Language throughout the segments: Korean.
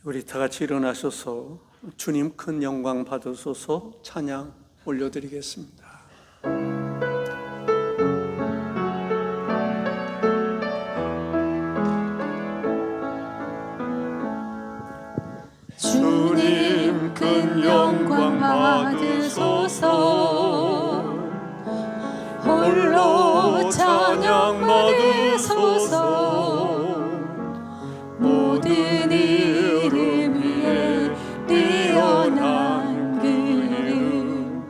우리 다 같이 일어나셔서 주님 큰 영광 받으소서 찬양 올려드리겠습니다. 주님 큰 영광 받으소서, 홀로 찬양 받으소서. 모든 이름 위에 뛰어난 그 이름,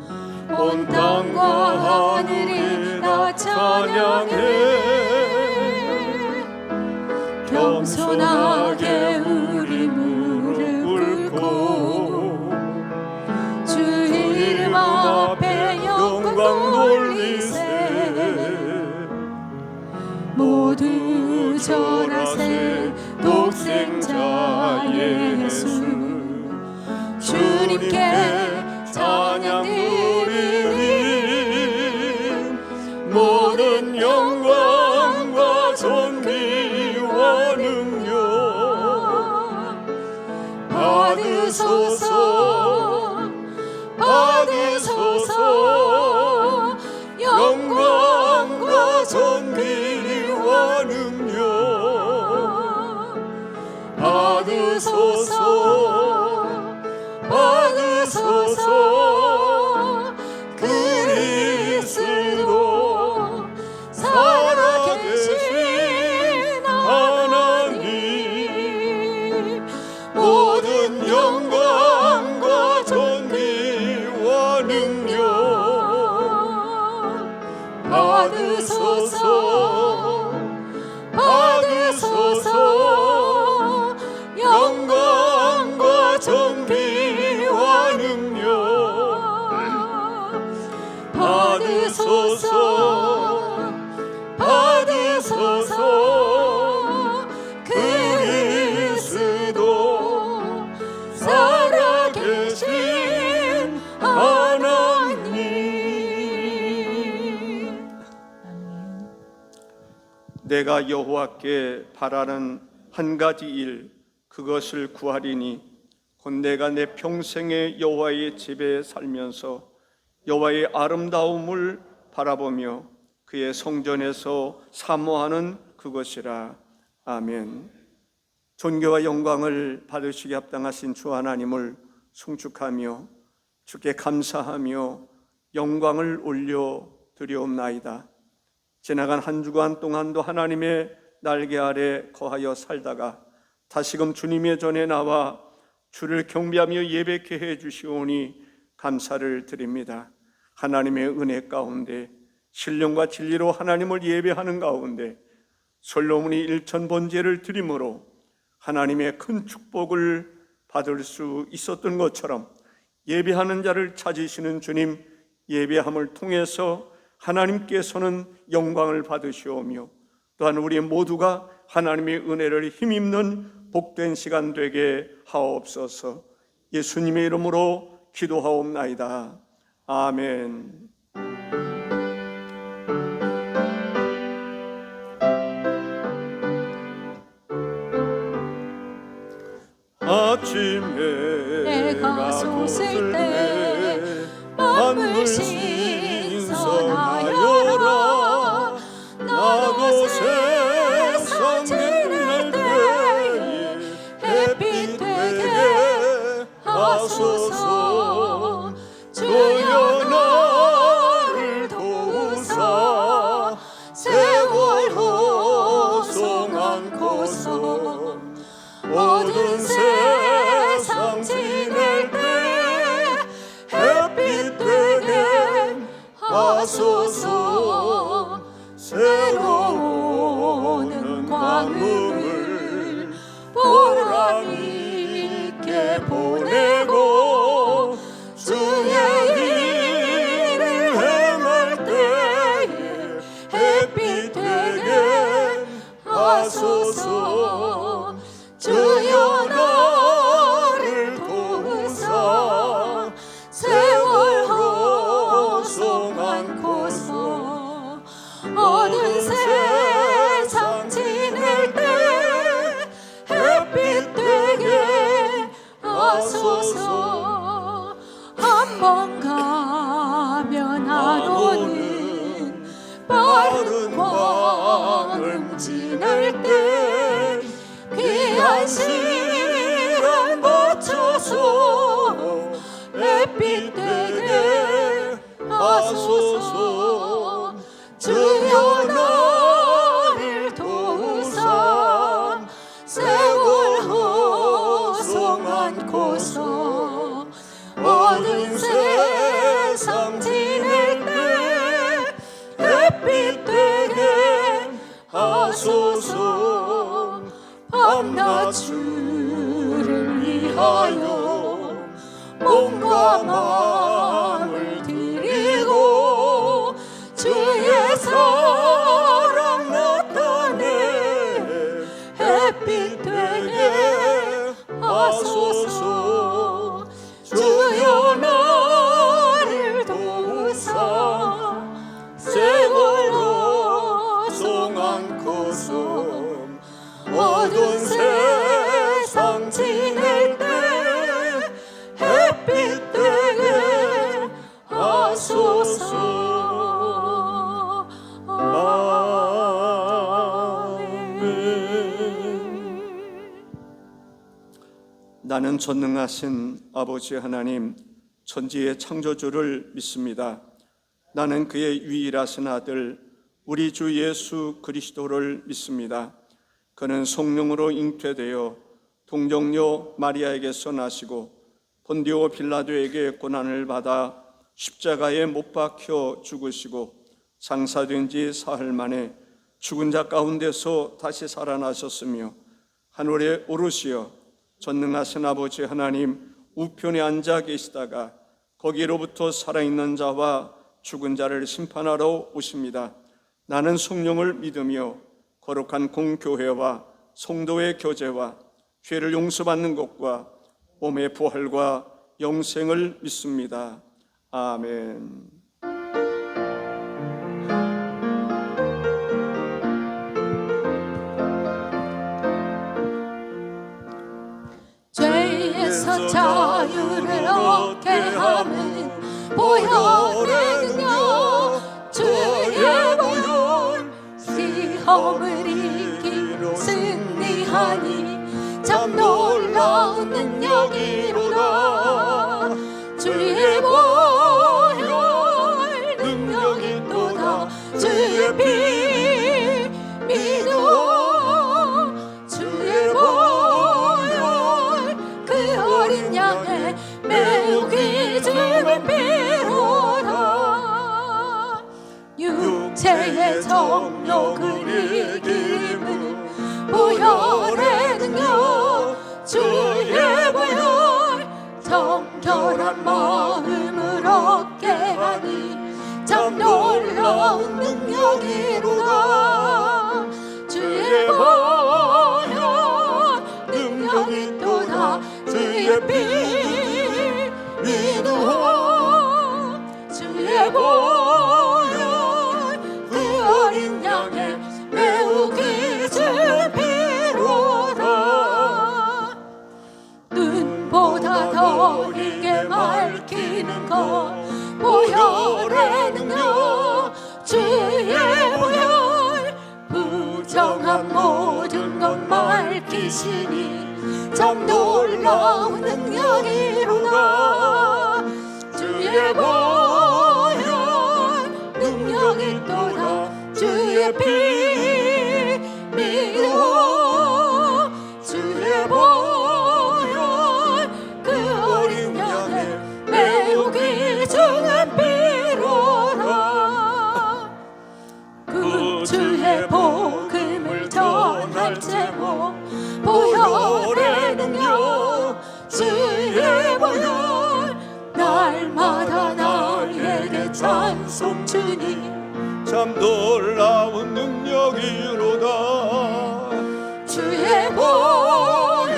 온 땅과 하늘이 다 찬양해. 겸손하게 우리 무릎 꿇고 주 이름 앞에 영광 돌리세. 모두 절하세. 독생자 예수 주님께 찬양 드리리. 모든 영광과 존귀와 능력 받으소서, 받으소서. 영광과 존귀와 능력 받으소서, 받으소서. 그리스도 살아계신 하나님, 모든 영광과 존귀와 능력 받으소서, 받으소서. 영광과 존귀와 능력 받으소서, 받으소서. 그리스도 살아계신 하나님. 내가 여호와께 바라는 한 가지 일, 그것을 구하리니 곧 내가 내 평생에 여호와의 집에 살면서 여호와의 아름다움을 바라보며 그의 성전에서 사모하는 그것이라. 아멘. 존귀와 영광을 받으시기 합당하신 주 하나님을 송축하며 주께 감사하며 영광을 올려 드리옵나이다. 지나간 한 주간 동안도 하나님의 날개 아래 거하여 살다가 다시금 주님의 전에 나와 주를 경배하며 예배케 해 주시오니 감사를 드립니다. 하나님의 은혜 가운데 신령과 진리로 하나님을 예배하는 가운데 솔로몬이 일천번제를 드림으로 하나님의 큰 축복을 받을 수 있었던 것처럼 예배하는 자를 찾으시는 주님, 예배함을 통해서 하나님께서는 영광을 받으시오며 또한 우리 모두가 하나님의 은혜를 힘입는 복된 시간 되게 하옵소서. 예수님의 이름으로 기도하옵나이다. 아멘. 아침에 내가 솟을 때 만물 신선하여라. 나도 세상 지낼 때에 햇빛 되게 하소서. 주여 나를 도우사 세월 호송 않고서 모든 세상 지낼 때 햇빛 되게 하소서. 새로운 광음을 보람 있게 보내고 주의 일을 행할 때에 햇빛 되게 하소서. 주여 나를 도우사 세월 호송 않고서 모든 세상 지낼 때 햇빛 되게 마른 광을 지날 때 귀한 시간 바쳐서 햇빛 되게 하소서. 주여 나를 도우사 세월 허송 않고서 모든 세상 지낼 때 햇빛 되게 하소서. 밤낮 주를 위하여 몸과 마음을 드리고 주의 사랑 나타내 햇빛 되게 하소서. 주여 나를 도우사 세월 허송 않고서 어두운 세상 지낼 때 햇빛 되게 하소서. 아멘. 나는 전능하신 아버지 하나님, 천지의 창조주를 믿습니다. 나는 그의 유일하신 아들 우리 주 예수 그리스도를 믿습니다. 그는 성령으로 잉태되어 동정녀 마리아에게서 나시고 본디오 빌라도에게 고난을 받아 십자가에 못 박혀 죽으시고 장사된 지 사흘 만에 죽은 자 가운데서 다시 살아나셨으며 하늘에 오르시어 전능하신 아버지 하나님 우편에 앉아 계시다가 거기로부터 살아있는 자와 죽은 자를 심판하러 오십니다. 나는 성령을 믿으며 거룩한 공교회와 성도의 교제와 죄를 용서받는 것과 몸의 부활과 영생을 믿습니다. 아멘. 죄에서 자유를 얻게 하는 보혈의 능력, 주의 보혈 시험을 이기고 승리하니 참 놀라운 능력이로다. 주의 보혈 능력이 또다. 주의 피 믿어 주의 보혈 그 어린 양의 매우 귀중한 피로다. 육체의 정욕을 이기는 보혈의 능력, 주의 보혈 정결한 마음을 얻게 하니 참 놀라운 능력이로다. 주의 보혈 능력이 또다. 주의 피 믿어 주의 보혈 그 어린 양의 매우 귀중한 피로다. 눈보다 더 이게 밝히는 것 보혈의 능력, 주의 보혈 부정한 모든 것 밝히시니 참 놀라운 능력이로다. 주의 보혈 능력이 또다. 주의 피 믿어 주의 보혈 그 어린 양의 매우 귀중한 피로다. 구주의 복음을 전할 제목 보혈의 능력, 주의 보혈 날마다 나에게 찬송 주니 참 놀라운 능력이로다. 주의 보혈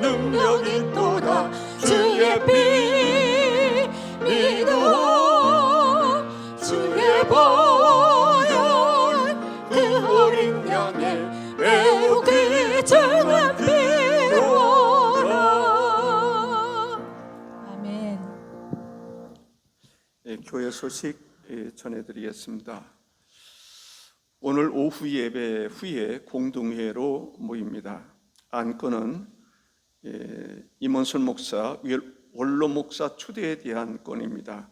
능력이 또다. 주의 피 믿어 주의 보혈 그 어린 양의 매우 귀중한 피로다. 아멘. 교회 소식 전해드리겠습니다. 오늘 오후 예배 후에 공동회로 모입니다. 안건은 임원순 목사, 원로 목사 추대에 대한 건입니다.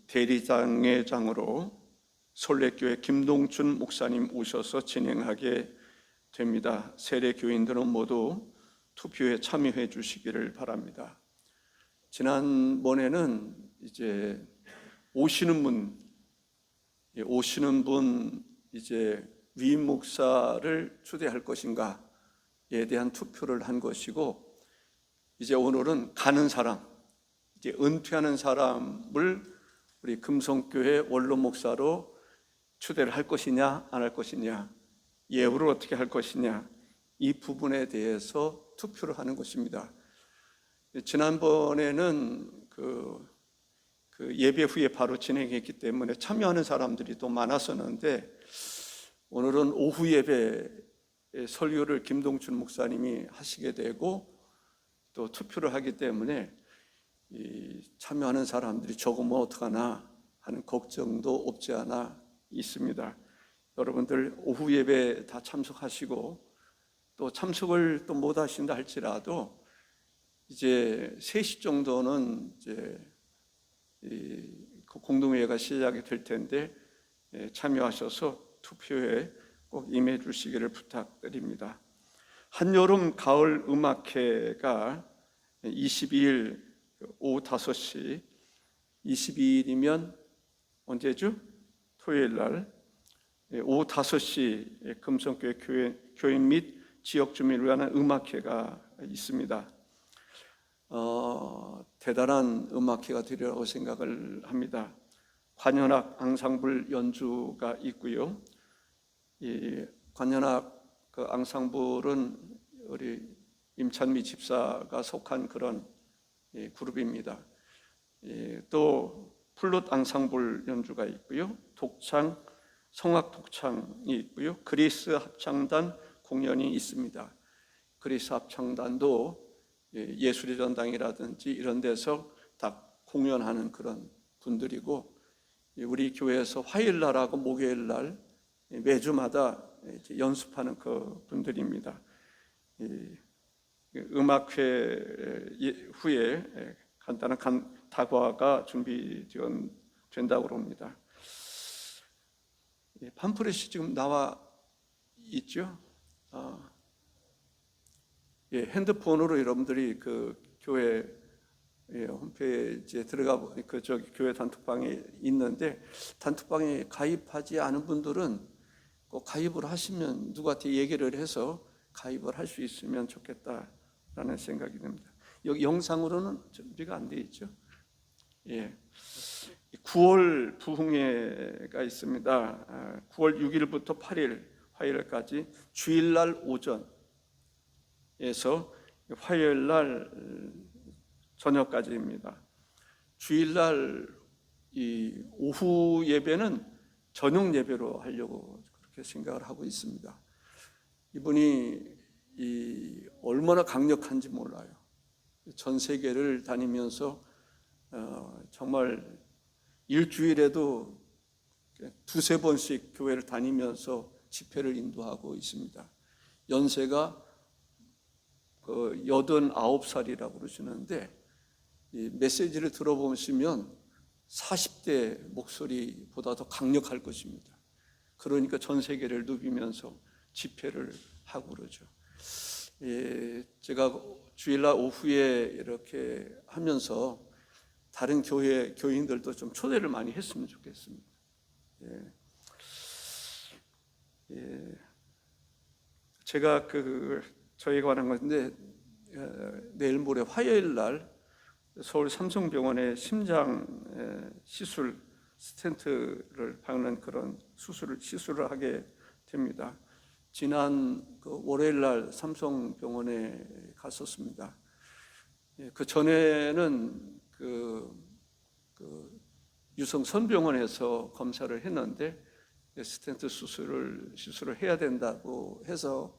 대리장회장으로 솔레교회 김동춘 목사님 오셔서 진행하게 됩니다. 세례 교인들은 모두 투표에 참여해 주시기를 바랍니다. 지난번에는 이제 오시는 분 이제 위임 목사를 추대할 것인가에 대한 투표를 한 것이고, 이제 오늘은 가는 사람, 이제 은퇴하는 사람을 우리 금성교회 원로 목사로 추대를 할 것이냐 안 할 것이냐, 예우를 어떻게 할 것이냐, 이 부분에 대해서 투표를 하는 것입니다. 지난번에는 그 예배 후에 바로 진행했기 때문에 참여하는 사람들이 또 많았었는데, 오늘은 오후 예배 설교를 김동춘 목사님이 하시게 되고 또 투표를 하기 때문에 참여하는 사람들이 적으면 어떡하나 하는 걱정도 없지 않아 있습니다. 여러분들 오후 예배 다 참석하시고, 또 참석을 또 못 하신다 할지라도 이제 3시 정도는 이제 공동회의가 시작이 될 텐데 참여하셔서 투표에 꼭 임해 주시기를 부탁드립니다. 한여름 가을 음악회가 22일 오후 5시, 22일이면 언제죠? 토요일 날 오후 5시 금성교회 교인 및 지역 주민을 위한 음악회가 있습니다. 대단한 음악회가 되리라고 생각을 합니다. 관현악 앙상블 연주가 있고요. 이 관현악 그 앙상블은 우리 임찬미 집사가 속한 그런 그룹입니다. 또 플룻 앙상블 연주가 있고요. 독창, 성악 독창이 있고요. 그리스 합창단 공연이 있습니다. 그리스 합창단도 예술의 전당이라든지 이런 데서 다 공연하는 그런 분들이고, 우리 교회에서 화요일 날하고 목요일 날 매주마다 연습하는 그 분들입니다. 음악회 후에 간단한 다과가 준비된다고 합니다. 팜프렛이 지금 나와 있죠? 핸드폰으로 여러분들이 그 교회 홈페이지에 들어가 보니 저기 교회 단톡방에 있는데, 단톡방에 가입하지 않은 분들은 꼭 가입을 하시면 누구한테 얘기를 해서 가입을 할 수 있으면 좋겠다라는 생각이 듭니다. 여기 영상으로는 준비가 안 돼 있죠? 9월 부흥회가 있습니다. 9월 6일부터 8일 화요일까지 주일날 오전에서 화요일날 저녁까지입니다. 주일날 이 오후 예배는 저녁 예배로 하려고 그렇게 생각을 하고 있습니다. 이분이 얼마나 강력한지 몰라요. 전 세계를 다니면서 정말 일주일에도 2-3번씩 교회를 다니면서 집회를 인도하고 있습니다. 연세가 89살이라고 그러시는데, 이 메시지를 들어보시면 40대 목소리보다 더 강력할 것입니다. 그러니까 전 세계를 누비면서 집회를 하고 그러죠. 제가 주일날 오후에 이렇게 하면서 다른 교회 교인들도 좀 초대를 많이 했으면 좋겠습니다. 제가 저희가 관한 건데, 내일 모레 화요일 날 서울 삼성병원에 심장 시술 스텐트를 박는 그런 시술을 하게 됩니다. 지난 월요일 날 삼성병원에 갔었습니다. 그 전에는 유성 선병원에서 검사를 했는데 스텐트 시술을 해야 된다고 해서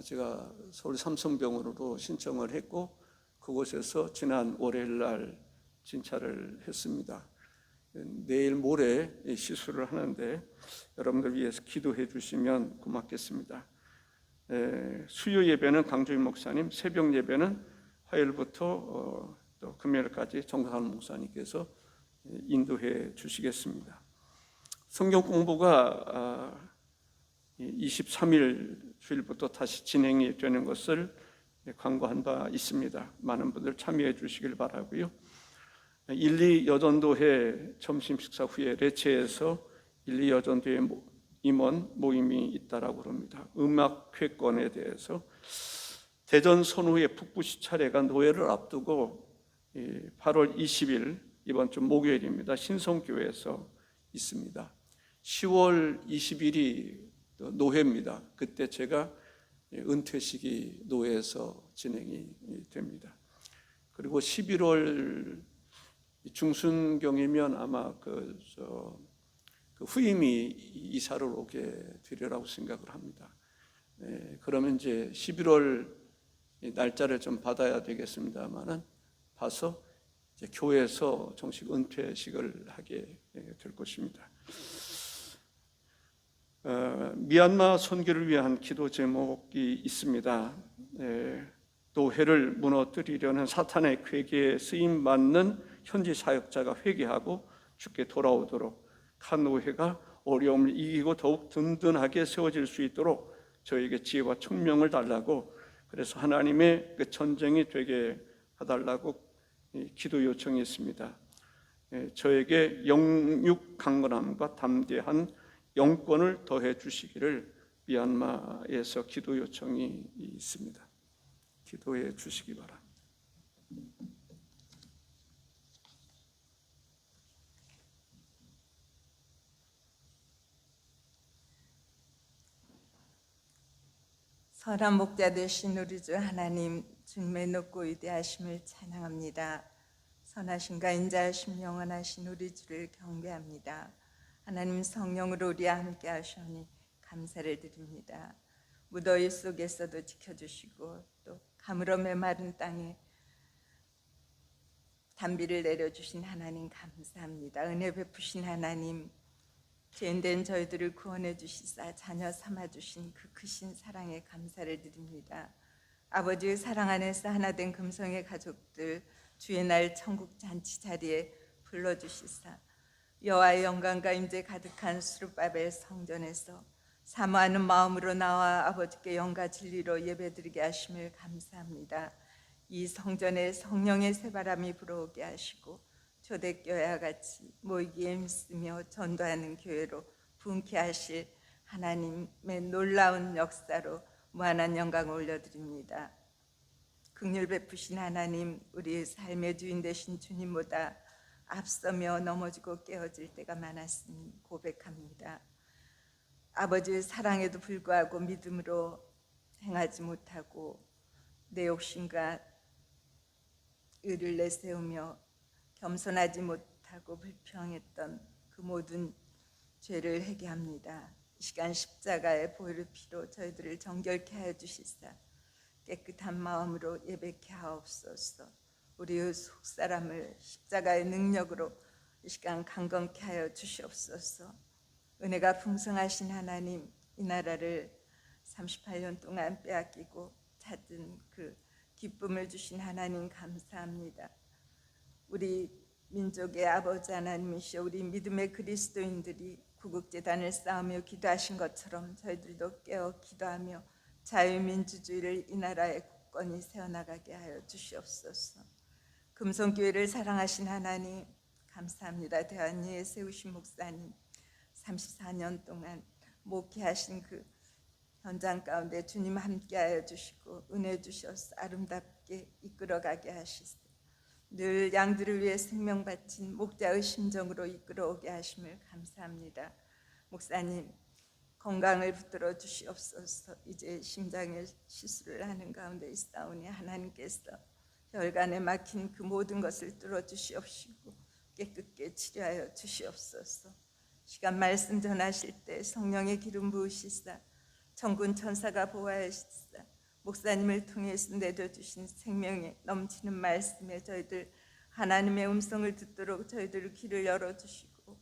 제가 서울 삼성병원으로 신청을 했고, 그곳에서 지난 월요일 날 진찰을 했습니다. 내일 모레 시술을 하는데 여러분들 위해서 기도해 주시면 고맙겠습니다. 수요 예배는 강조인 목사님, 새벽 예배는 화요일부터 또 금요일까지 정상환 목사님께서 인도해 주시겠습니다. 성경 공부가 23일 주일부터 다시 진행이 되는 것을 광고한 바 있습니다. 많은 분들 참여해 주시길 바라고요. 1, 2 여전도회 점심 식사 후에 레체에서 1, 2 여전도회 임원 모임이 있다라고 합니다. 음악회권에 대해서 대전 선후의 북부시 차례가 노회를 앞두고 8월 20일 이번 주 목요일입니다. 신성교회에서 있습니다. 10월 20일이 노회입니다. 그때 제가 은퇴식이 노회에서 진행이 됩니다. 그리고 11월 중순경이면 아마 그 후임이 이사를 오게 되리라고 생각을 합니다. 그러면 이제 11월 날짜를 좀 받아야 되겠습니다만은 봐서 이제 교회에서 정식 은퇴식을 하게 될 것입니다. 미얀마 선교를 위한 기도 제목이 있습니다. 노회를 무너뜨리려는 사탄의 괴계에 쓰임 받는 현지 사역자가 회개하고 주께 돌아오도록 칸 노회가 어려움을 이기고 더욱 든든하게 세워질 수 있도록 저에게 지혜와 총명을 달라고, 그래서 하나님의 그 전쟁이 되게 해달라고 기도 요청이 있습니다. 저에게 영육 강건함과 담대한 영권을 더해 주시기를 미얀마에서 기도 요청이 있습니다. 기도해 주시기 바랍니다. 선한 목자 되신 우리 주 하나님, 주님의 높고 위대하심을 찬양합니다. 선하신가 인자하심 영원하신 우리 주를 경배합니다. 하나님 성령으로 우리와 함께 하시오니 감사를 드립니다. 무더위 속에서도 지켜주시고 또 가물어 메마른 땅에 단비를 내려주신 하나님 감사합니다. 은혜 베푸신 하나님, 죄인된 저희들을 구원해 주시사 자녀 삼아주신 그 크신 사랑에 감사를 드립니다. 아버지의 사랑 안에서 하나 된 금성의 가족들 주의 날 천국 잔치 자리에 불러주시사 여호와의 영광과 임재 가득한 수르바벨 성전에서 사모하는 마음으로 나와 아버지께 영과 진리로 예배드리게 하심을 감사합니다. 이 성전에 성령의 새바람이 불어오게 하시고 초대교회와 같이 모이기에 힘쓰며 전도하는 교회로 분케 하실 하나님의 놀라운 역사로 무한한 영광을 올려드립니다. 긍휼 베푸신 하나님, 우리의 삶의 주인 되신 주님보다 앞서며 넘어지고 깨어질 때가 많았으니 고백합니다. 아버지의 사랑에도 불구하고 믿음으로 행하지 못하고 내 욕심과 의를 내세우며 겸손하지 못하고 불평했던 그 모든 죄를 회개합니다. 이 시간 십자가의 보혈의 피로 저희들을 정결케 하여 주시사 깨끗한 마음으로 예배케 하옵소서. 우리의 속사람을 십자가의 능력으로 이 시간 강건케 하여 주시옵소서. 은혜가 풍성하신 하나님, 이 나라를 38년 동안 빼앗기고 찾은 그 기쁨을 주신 하나님 감사합니다. 우리 민족의 아버지 하나님이시여, 우리 믿음의 그리스도인들이 구국재단을 쌓으며 기도하신 것처럼 저희들도 깨어 기도하며 자유민주주의를 이 나라의 국권이 세워나가게 하여 주시옵소서. 금성교회를 사랑하신 하나님 감사합니다. 대한예에 세우신 목사님 34년 동안 목회하신 그 현장 가운데 주님 함께하여 주시고 은혜 주셔서 아름답게 이끌어가게 하시소. 늘 양들을 위해 생명 바친 목자의 심정으로 이끌어오게 하심을 감사합니다. 목사님 건강을 붙들어 주시옵소서. 이제 심장에 시술을 하는 가운데 있사오니 하나님께서 혈관에 막힌 그 모든 것을 뚫어 주시옵시고 깨끗게 치료하여 주시옵소서. 시간 말씀 전하실 때 성령의 기름 부으시사 천군 천사가 보호하시사 목사님을 통해서 내려주신 생명에 넘치는 말씀에 저희들 하나님의 음성을 듣도록 저희들 귀를 열어주시고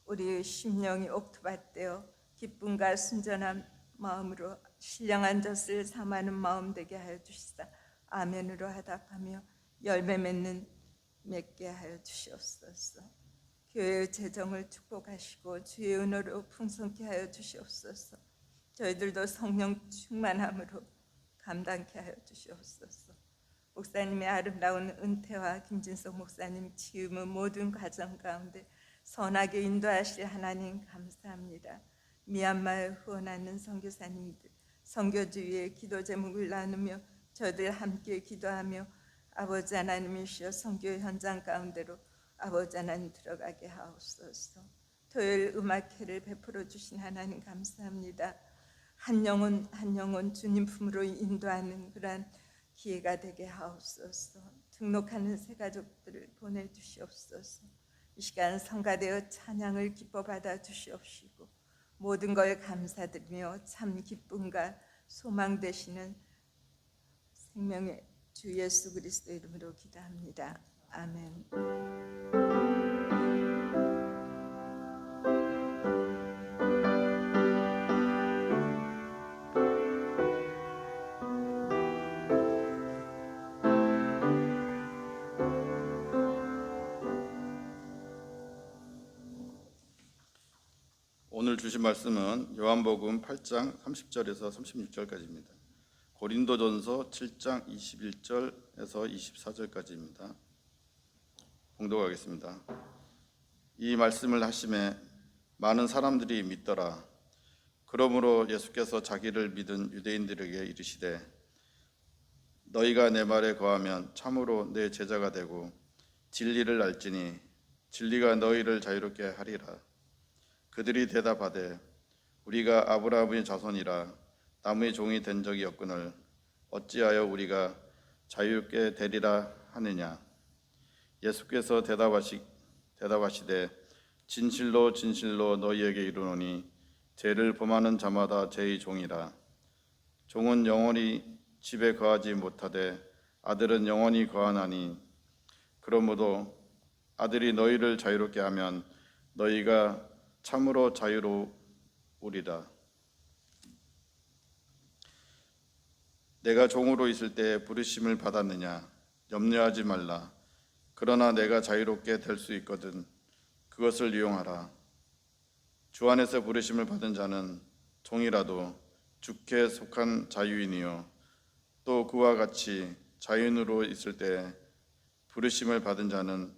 우리 심령이 옥토밭되어 기쁨과 순전한 마음으로 신령한 젖을 삼하는 마음 되게 하여 주시사 아멘으로 하답하며 열매 맺게 하여 주시옵소서. 교회의 재정을 축복하시고 주의 은혜로 풍성케 하여 주시옵소서. 저희들도 성령 충만함으로 감당케 하여 주시옵소서. 목사님의 아름다운 은퇴와 김진석 목사님 치유의 모든 과정 가운데 선하게 인도하실 하나님 감사합니다. 미얀마에 후원하는 선교사님들 선교주 위에 기도 제목을 나누며 저희들 함께 기도하며 아버지 하나님이시여 선교 현장 가운데로 아버지 하나님 들어가게 하옵소서. 토요일 음악회를 베풀어 주신 하나님 감사합니다. 한 영혼 주님 품으로 인도하는 그러한 기회가 되게 하옵소서. 등록하는 새 가족들을 보내주시옵소서. 이 시간 성가되어 찬양을 기뻐 받아 주시옵시고 모든 걸 감사드리며 참 기쁨과 소망 되시는 생명의 주 예수 그리스도 이름으로 기도합니다. 아멘. 오늘 주신 말씀은 요한복음 8장 30절에서 36절까지입니다. 고린도전서 7장 21절에서 24절까지입니다. 봉독하겠습니다. 이 말씀을 하심에 많은 사람들이 믿더라. 그러므로 예수께서 자기를 믿은 유대인들에게 이르시되 너희가 내 말에 거하면 참으로 내 제자가 되고 진리를 알지니 진리가 너희를 자유롭게 하리라. 그들이 대답하되 우리가 아브라함의 자손이라 나무의 종이 된 적이 없거늘 어찌하여 우리가 자유롭게 되리라 하느냐. 예수께서 대답하시되 진실로 진실로 너희에게 이르노니 죄를 범하는 자마다 죄의 종이라. 종은 영원히 집에 거하지 못하되 아들은 영원히 거하나니 그러므로 아들이 너희를 자유롭게 하면 너희가 참으로 자유로우리라. 내가 종으로 있을 때 부르심을 받았느냐? 염려하지 말라. 그러나 내가 자유롭게 될 수 있거든 그것을 이용하라. 주 안에서 부르심을 받은 자는 종이라도 주께 속한 자유인이요 또 그와 같이 자유인으로 있을 때 부르심을 받은 자는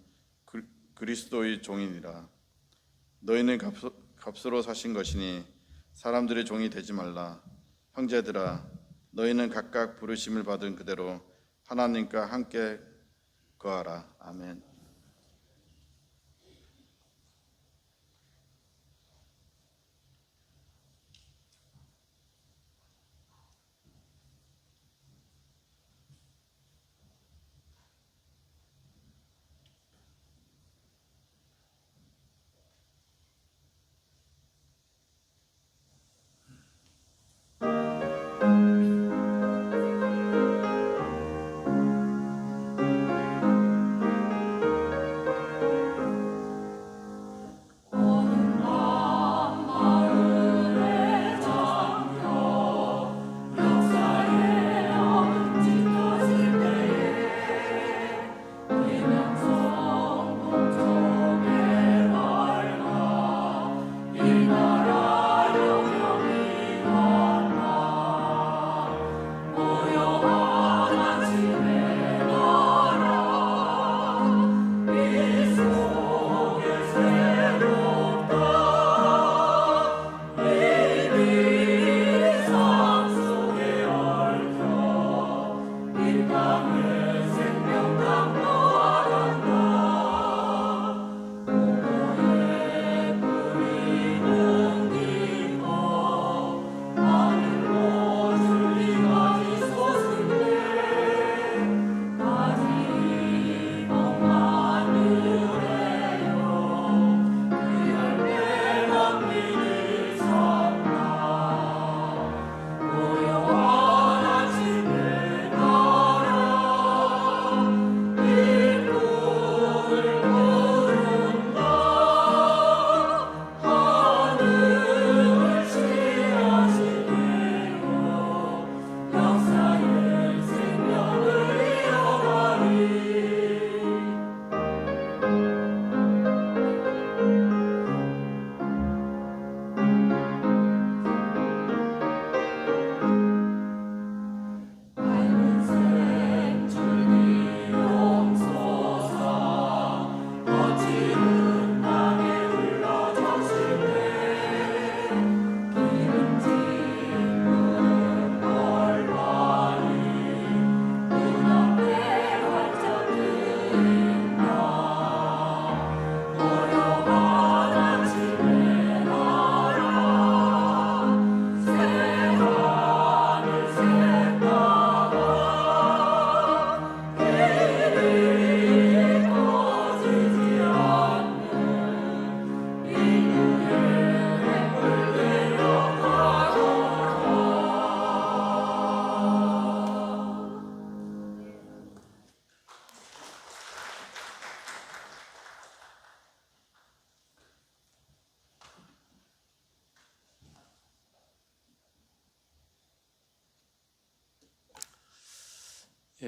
그리스도의 종이니라. 너희는 값으로 사신 것이니 사람들의 종이 되지 말라. 형제들아 너희는 각각 부르심을 받은 그대로 하나님과 함께 거하라. 아멘.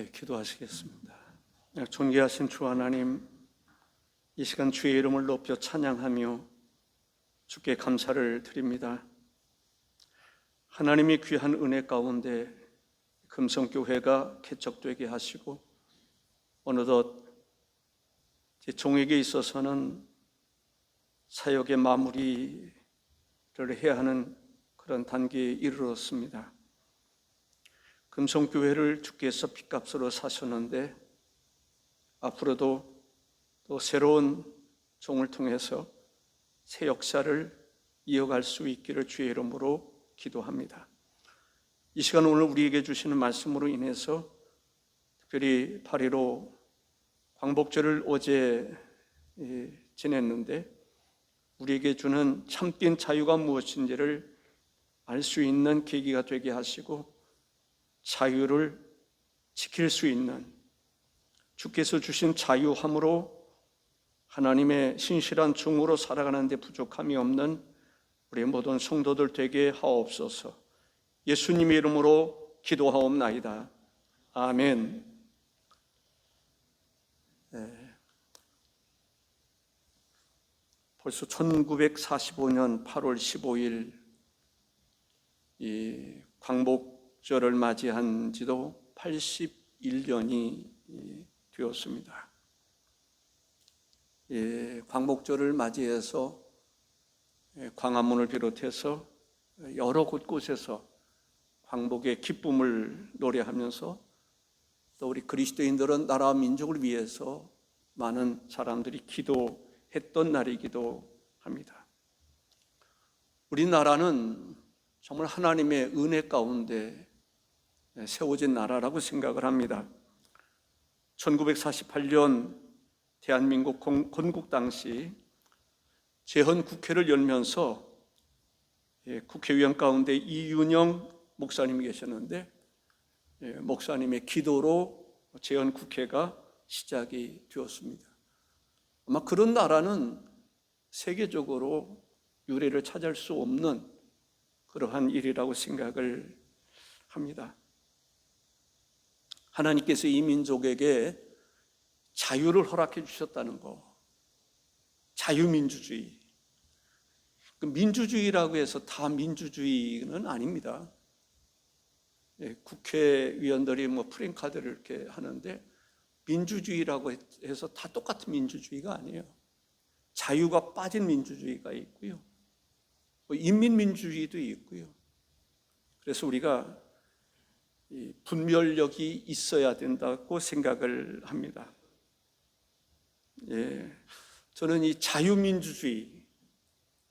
기도하시겠습니다. 존귀하신 주 하나님, 이 시간 주의 이름을 높여 찬양하며 주께 감사를 드립니다. 하나님이 귀한 은혜 가운데 금성교회가 개척되게 하시고 어느덧 종에게 있어서는 사역의 마무리를 해야 하는 그런 단계에 이르렀습니다. 금성교회를 주께서 핏값으로 사셨는데 앞으로도 또 새로운 종을 통해서 새 역사를 이어갈 수 있기를 주의 이름으로 기도합니다. 이 시간 오늘 우리에게 주시는 말씀으로 인해서 특별히 8.15 광복절을 어제 지냈는데 우리에게 주는 참된 자유가 무엇인지를 알 수 있는 계기가 되게 하시고 자유를 지킬 수 있는, 주께서 주신 자유함으로 하나님의 신실한 종으로 살아가는 데 부족함이 없는 우리 모든 성도들 되게 하옵소서. 예수님의 이름으로 기도하옵나이다. 아멘. 벌써 1945년 8월 15일 이 광복절을 맞이한 지도 81년이 되었습니다. 광복절을 맞이해서 광화문을 비롯해서 여러 곳곳에서 광복의 기쁨을 노래하면서 또 우리 그리스도인들은 나라와 민족을 위해서 많은 사람들이 기도했던 날이기도 합니다. 우리나라는 정말 하나님의 은혜 가운데 세워진 나라라고 생각을 합니다. 1948년 대한민국 건국 당시 재헌국회를 열면서 국회의원 가운데 이윤영 목사님이 계셨는데 목사님의 기도로 재헌국회가 시작이 되었습니다. 아마 그런 나라는 세계적으로 유례를 찾을 수 없는 그러한 일이라고 생각을 합니다. 하나님께서 이 민족에게 자유를 허락해 주셨다는 거, 자유민주주의. 민주주의라고 해서 다 민주주의는 아닙니다. 국회의원들이 프랜카드를 이렇게 하는데 민주주의라고 해서 다 똑같은 민주주의가 아니에요. 자유가 빠진 민주주의가 있고요, 인민민주주의도 있고요. 그래서 우리가 분별력이 있어야 된다고 생각을 합니다. 저는 이 자유민주주의,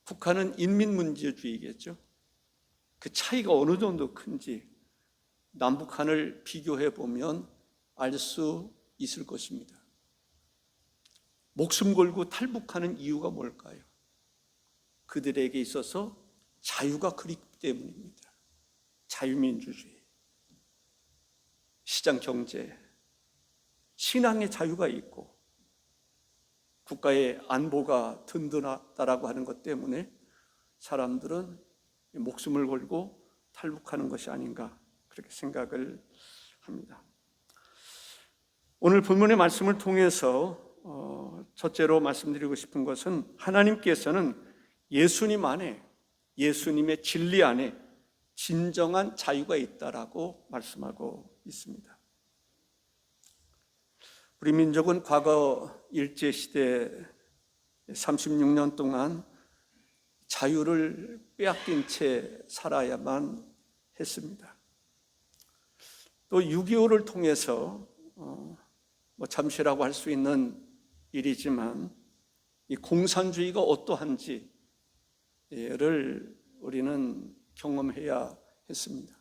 북한은 인민민주주의겠죠. 그 차이가 어느 정도 큰지 남북한을 비교해 보면 알 수 있을 것입니다. 목숨 걸고 탈북하는 이유가 뭘까요? 그들에게 있어서 자유가 그립기 때문입니다. 자유민주주의, 시장경제, 신앙의 자유가 있고 국가의 안보가 든든하다라고 하는 것 때문에 사람들은 목숨을 걸고 탈북하는 것이 아닌가 그렇게 생각을 합니다. 오늘 본문의 말씀을 통해서 첫째로 말씀드리고 싶은 것은 하나님께서는 예수님 안에, 예수님의 진리 안에 진정한 자유가 있다라고 말씀하고 있습니다. 우리 민족은 과거 일제시대 36년 동안 자유를 빼앗긴 채 살아야만 했습니다. 또 6.25를 통해서 잠시라고 할 수 있는 일이지만 이 공산주의가 어떠한지를 우리는 경험해야 했습니다.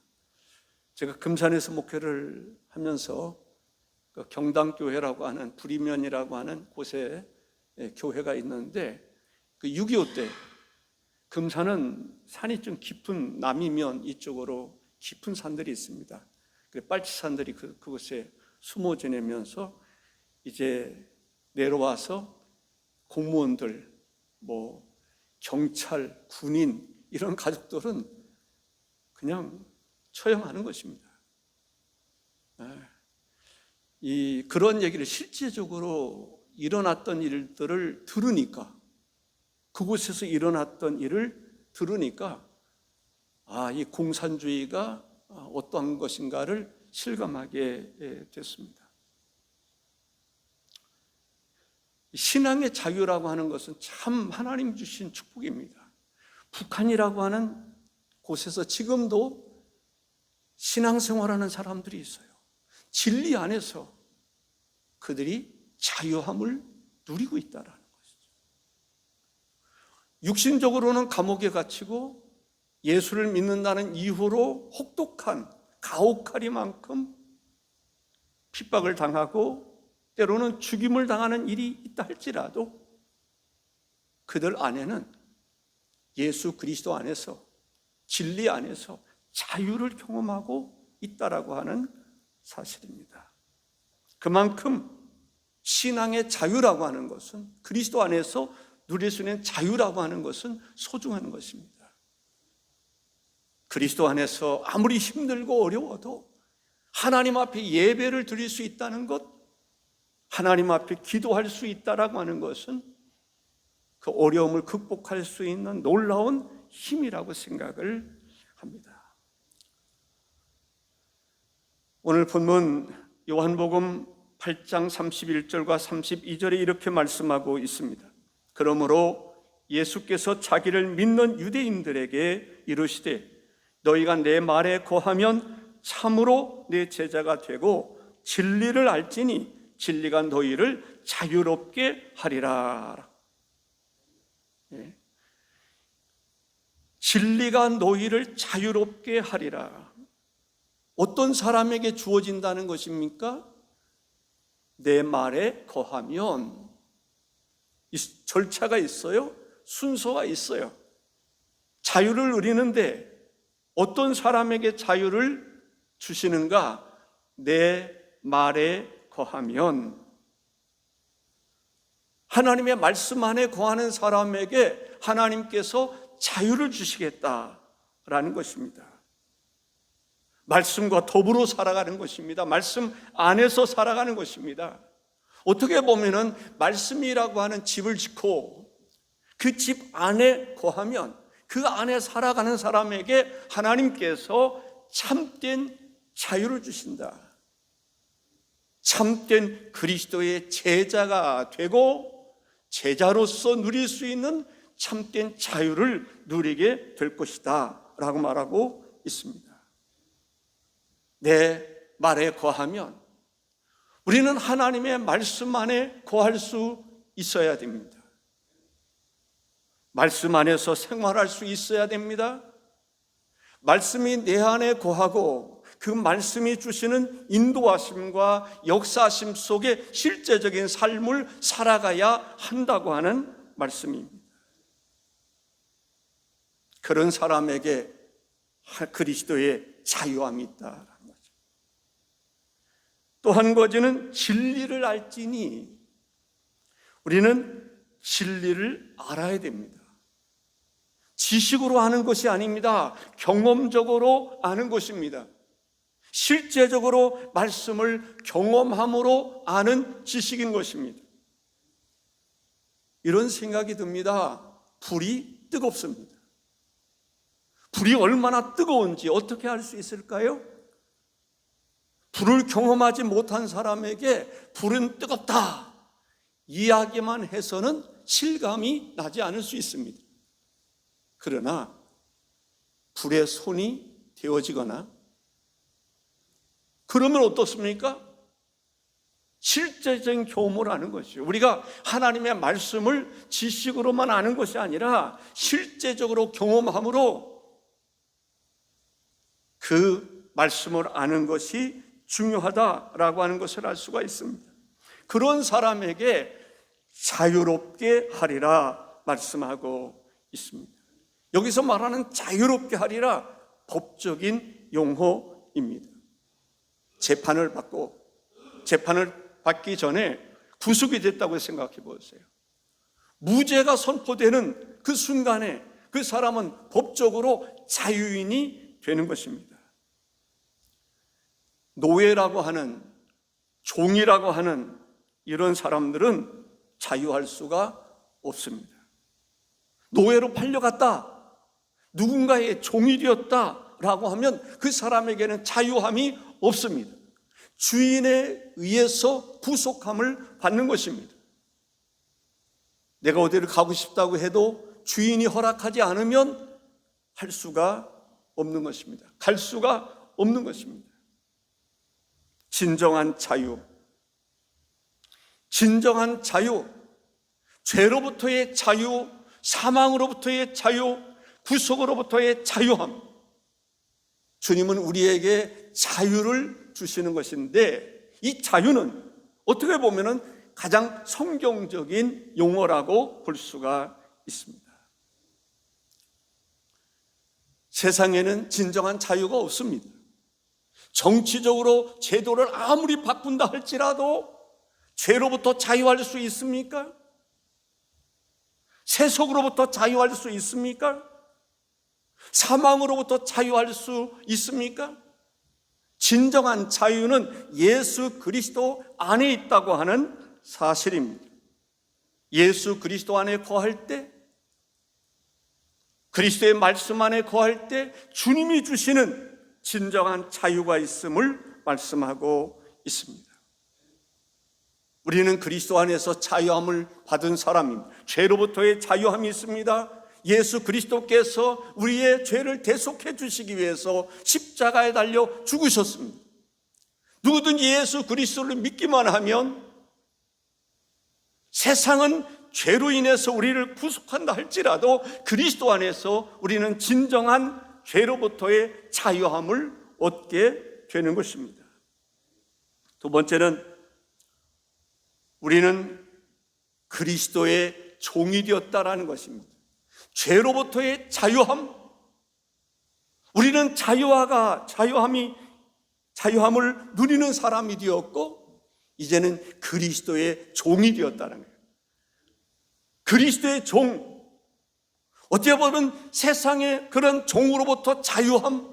제가 금산에서 목회를 하면서 그 경당교회라고 하는 부리면이라고 하는 곳에 교회가 있는데 그 6.25 때 금산은 산이 좀 깊은 남이면 이쪽으로 깊은 산들이 있습니다. 빨치산들이 그곳에 숨어 지내면서 이제 내려와서 공무원들, 경찰, 군인 이런 가족들은 그냥 처형하는 것입니다. 그런 얘기를 실제적으로 일어났던 일들을 들으니까, 그곳에서 일어났던 일을 들으니까 이 공산주의가 어떠한 것인가를 실감하게 됐습니다. 신앙의 자유라고 하는 것은 참 하나님 주신 축복입니다. 북한이라고 하는 곳에서 지금도 신앙생활하는 사람들이 있어요. 진리 안에서 그들이 자유함을 누리고 있다라는 것이죠. 육신적으로는 감옥에 갇히고 예수를 믿는다는 이유로 혹독한 가혹하리만큼 핍박을 당하고 때로는 죽임을 당하는 일이 있다 할지라도 그들 안에는 예수 그리스도 안에서, 진리 안에서 자유를 경험하고 있다라고 하는 사실입니다. 그만큼 신앙의 자유라고 하는 것은, 그리스도 안에서 누릴 수 있는 자유라고 하는 것은 소중한 것입니다. 그리스도 안에서 아무리 힘들고 어려워도 하나님 앞에 예배를 드릴 수 있다는 것, 하나님 앞에 기도할 수 있다라고 하는 것은 그 어려움을 극복할 수 있는 놀라운 힘이라고 생각을 합니다. 오늘 본문 요한복음 8장 31절과 32절에 이렇게 말씀하고 있습니다. 그러므로 예수께서 자기를 믿는 유대인들에게 이르시되 너희가 내 말에 거하면 참으로 내 제자가 되고 진리를 알지니 진리가 너희를 자유롭게 하리라. 진리가 너희를 자유롭게 하리라. 어떤 사람에게 주어진다는 것입니까? 내 말에 거하면. 절차가 있어요. 순서가 있어요. 자유를 누리는데 어떤 사람에게 자유를 주시는가? 내 말에 거하면. 하나님의 말씀 안에 거하는 사람에게 하나님께서 자유를 주시겠다라는 것입니다. 말씀과 더불어 살아가는 것입니다. 말씀 안에서 살아가는 것입니다. 어떻게 보면은 말씀이라고 하는 집을 짓고 그 집 안에 거하면 그 안에 살아가는 사람에게 하나님께서 참된 자유를 주신다. 참된 그리스도의 제자가 되고 제자로서 누릴 수 있는 참된 자유를 누리게 될 것이다 라고 말하고 있습니다. 내 말에 거하면 우리는 하나님의 말씀 안에 거할 수 있어야 됩니다. 말씀 안에서 생활할 수 있어야 됩니다. 말씀이 내 안에 거하고 그 말씀이 주시는 인도하심과 역사하심 속에 실제적인 삶을 살아가야 한다고 하는 말씀입니다. 그런 사람에게 그리스도의 자유함이 있다라는 거죠. 또 한 가지는 진리를 알지니, 우리는 진리를 알아야 됩니다. 지식으로 아는 것이 아닙니다. 경험적으로 아는 것입니다. 실제적으로 말씀을 경험함으로 아는 지식인 것입니다. 이런 생각이 듭니다. 불이 뜨겁습니다. 불이 얼마나 뜨거운지 어떻게 알 수 있을까요? 불을 경험하지 못한 사람에게 불은 뜨겁다 이야기만 해서는 실감이 나지 않을 수 있습니다. 그러나 불에 손이 데워지거나 그러면 어떻습니까? 실제적인 경험을 아는 것이죠. 우리가 하나님의 말씀을 지식으로만 아는 것이 아니라 실제적으로 경험함으로 그 말씀을 아는 것이 중요하다라고 하는 것을 알 수가 있습니다. 그런 사람에게 자유롭게 하리라 말씀하고 있습니다. 여기서 말하는 자유롭게 하리라 법적인 용어입니다. 재판을 받기 전에 구속이 됐다고 생각해 보세요. 무죄가 선포되는 그 순간에 그 사람은 법적으로 자유인이 되는 것입니다. 노예라고 하는 종이라고 하는 이런 사람들은 자유할 수가 없습니다. 노예로 팔려갔다, 누군가의 종이 되었다라고 하면 그 사람에게는 자유함이 없습니다. 주인에 의해서 구속함을 받는 것입니다. 내가 어디를 가고 싶다고 해도 주인이 허락하지 않으면 할 수가 없는 것입니다. 갈 수가 없는 것입니다. 진정한 자유, 진정한 자유, 죄로부터의 자유, 사망으로부터의 자유, 구속으로부터의 자유함. 주님은 우리에게 자유를 주시는 것인데, 이 자유는 어떻게 보면 가장 성경적인 용어라고 볼 수가 있습니다. 세상에는 진정한 자유가 없습니다. 정치적으로 제도를 아무리 바꾼다 할지라도 죄로부터 자유할 수 있습니까? 세속으로부터 자유할 수 있습니까? 사망으로부터 자유할 수 있습니까? 진정한 자유는 예수 그리스도 안에 있다고 하는 사실입니다. 예수 그리스도 안에 거할 때, 그리스도의 말씀 안에 거할 때 주님이 주시는 진정한 자유가 있음을 말씀하고 있습니다. 우리는 그리스도 안에서 자유함을 받은 사람입니다. 죄로부터의 자유함이 있습니다. 예수 그리스도께서 우리의 죄를 대속해 주시기 위해서 십자가에 달려 죽으셨습니다. 누구든지 예수 그리스도를 믿기만 하면 세상은 죄로 인해서 우리를 구속한다 할지라도 그리스도 안에서 우리는 진정한 죄로부터의 자유함을 얻게 되는 것입니다. 두 번째는 우리는 그리스도의 종이 되었다라는 것입니다. 죄로부터의 자유함, 우리는 자유함을 누리는 사람이 되었고 이제는 그리스도의 종이 되었다는 거예요. 그리스도의 종, 어떻게 보면 세상의 그런 종으로부터 자유함,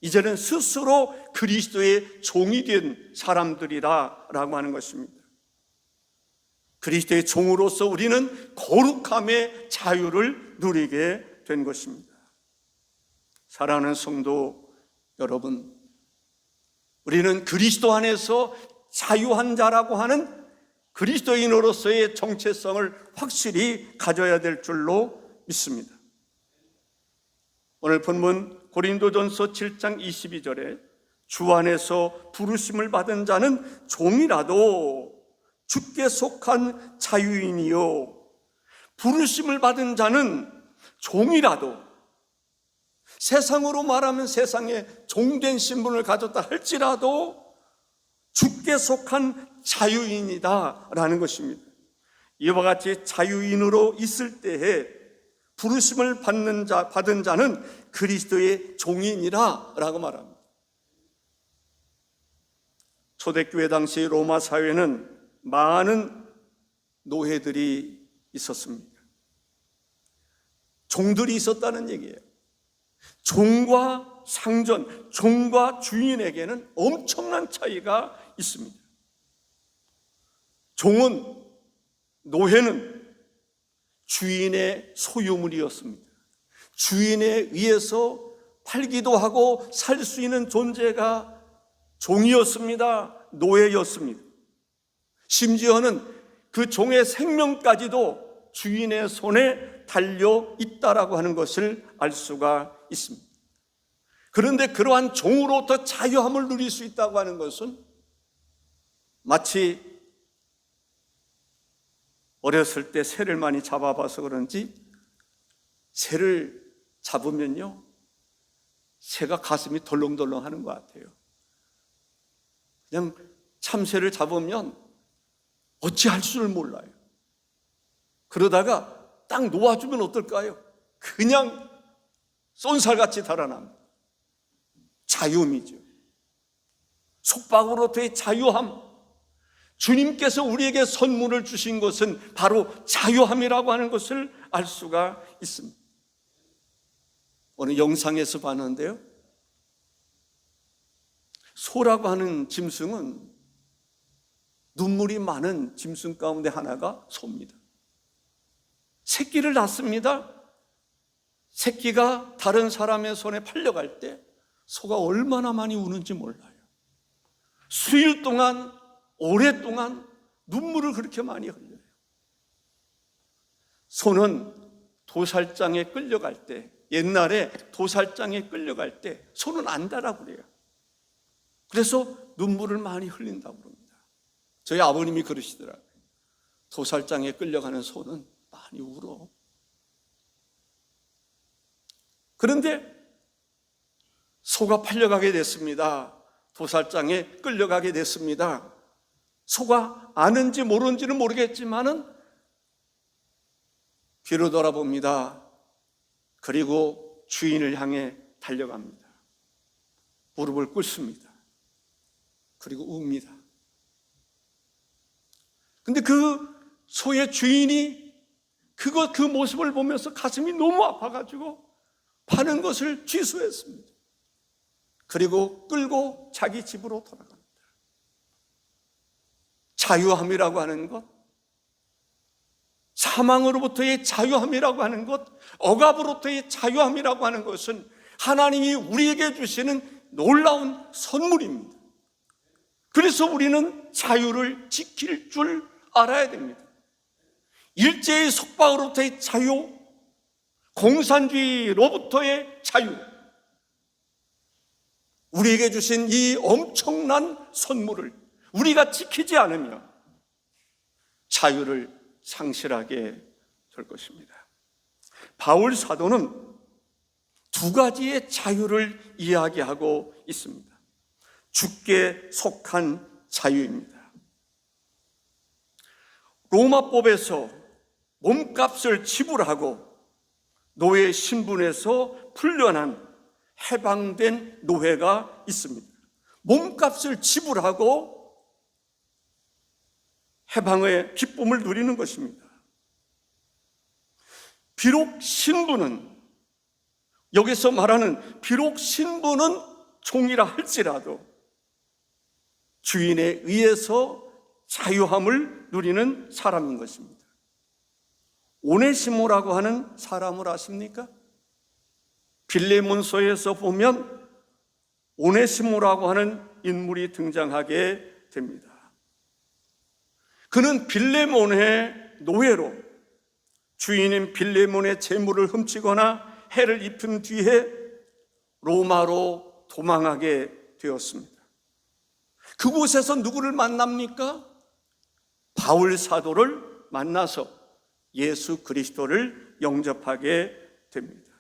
이제는 스스로 그리스도의 종이 된 사람들이라고 하는 것입니다. 그리스도의 종으로서 우리는 거룩함의 자유를 누리게 된 것입니다. 사랑하는 성도 여러분, 우리는 그리스도 안에서 자유한 자라고 하는 그리스도인으로서의 정체성을 확실히 가져야 될 줄로 믿습니다. 오늘 본문 고린도전서 7장 22절에 주 안에서 부르심을 받은 자는 종이라도 주께 속한 자유인이요, 부르심을 받은 자는 종이라도, 세상으로 말하면 세상에 종된 신분을 가졌다 할지라도 주께 속한 자유인이다 라는 것입니다. 이와 같이 자유인으로 있을 때에 부르심을 받은 자는 그리스도의 종이니라 라고 말합니다. 초대교회 당시 로마 사회는 많은 노예들이 있었습니다. 종들이 있었다는 얘기예요. 종과 상전, 종과 주인에게는 엄청난 차이가 있습니다. 종은, 노예는 주인의 소유물이었습니다. 주인에 의해서 팔기도 하고 살 수 있는 존재가 종이었습니다. 노예였습니다. 심지어는 그 종의 생명까지도 주인의 손에 달려 있다라고 하는 것을 알 수가 있습니다. 그런데 그러한 종으로부터 자유함을 누릴 수 있다고 하는 것은 마치 어렸을 때 새를 많이 잡아봐서 그런지 새를 잡으면요, 새가 가슴이 덜렁덜렁 하는 것 같아요. 그냥 참새를 잡으면 어찌할 줄을 몰라요. 그러다가 딱 놓아주면 어떨까요? 그냥 쏜살같이 달아납니다. 자유함이죠. 속박으로부터의 자유함, 주님께서 우리에게 선물을 주신 것은 바로 자유함이라고 하는 것을 알 수가 있습니다. 오늘 영상에서 봤는데요, 소라고 하는 짐승은 눈물이 많은 짐승 가운데 하나가 소입니다. 새끼를 낳습니다. 새끼가 다른 사람의 손에 팔려갈 때 소가 얼마나 많이 우는지 몰라요. 수일 동안, 오랫동안 눈물을 그렇게 많이 흘려요. 소는 도살장에 끌려갈 때, 옛날에 도살장에 끌려갈 때 소는 안다라고 그래요. 그래서 눈물을 많이 흘린다고 그럽니다. 저희 아버님이 그러시더라고요. 도살장에 끌려가는 소는 많이 울어. 그런데 소가 팔려가게 됐습니다. 도살장에 끌려가게 됐습니다. 소가 아는지 모르는지는 모르겠지만은 뒤로 돌아봅니다. 그리고 주인을 향해 달려갑니다. 무릎을 꿇습니다. 그리고 웁니다. 근데 그 소의 주인이 그 모습을 보면서 가슴이 너무 아파가지고 파는 것을 취소했습니다. 그리고 끌고 자기 집으로 돌아갑니다. 자유함이라고 하는 것, 사망으로부터의 자유함이라고 하는 것, 억압으로부터의 자유함이라고 하는 것은 하나님이 우리에게 주시는 놀라운 선물입니다. 그래서 우리는 자유를 지킬 줄 알아야 됩니다. 일제의 속박으로부터의 자유, 공산주의로부터의 자유, 우리에게 주신 이 엄청난 선물을 우리가 지키지 않으면 자유를 상실하게 될 것입니다. 바울 사도는 두 가지의 자유를 이야기하고 있습니다. 주께 속한 자유입니다. 로마법에서 몸값을 지불하고 노예 신분에서 풀려난 해방된 노예가 있습니다. 몸값을 지불하고 해방의 기쁨을 누리는 것입니다. 비록 신분은, 여기서 말하는 비록 신분은 종이라 할지라도 주인에 의해서 자유함을 누리는 사람인 것입니다. 오네시모라고 하는 사람을 아십니까? 빌레몬서에서 보면 오네시모라고 하는 인물이 등장하게 됩니다. 그는 빌레몬의 노예로 주인인 빌레몬의 재물을 훔치거나 해를 입힌 뒤에 로마로 도망하게 되었습니다. 그곳에서 누구를 만납니까? 바울 사도를 만나서 예수 그리스도를 영접하게 됩니다.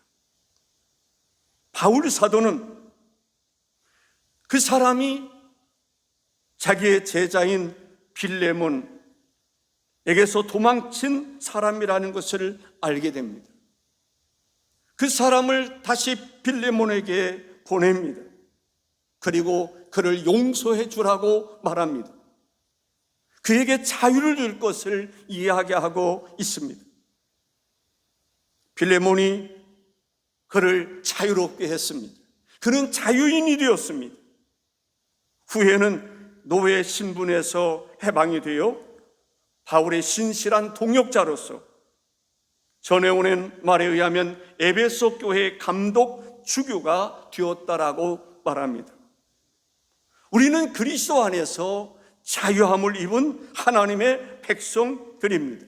바울 사도는 그 사람이 자기의 제자인 빌레몬에게서 도망친 사람이라는 것을 알게 됩니다. 그 사람을 다시 빌레몬에게 보냅니다. 그리고 그를 용서해 주라고 말합니다. 그에게 자유를 줄 것을 이야기하고 있습니다. 빌레몬이 그를 자유롭게 했습니다. 그는 자유인이 되었습니다. 후에는 노예 신분에서 해방이 되어 바울의 신실한 동역자로서 전해오는 말에 의하면 에베소 교회의 감독 주교가 되었다라고 말합니다. 우리는 그리스도 안에서 자유함을 입은 하나님의 백성들입니다.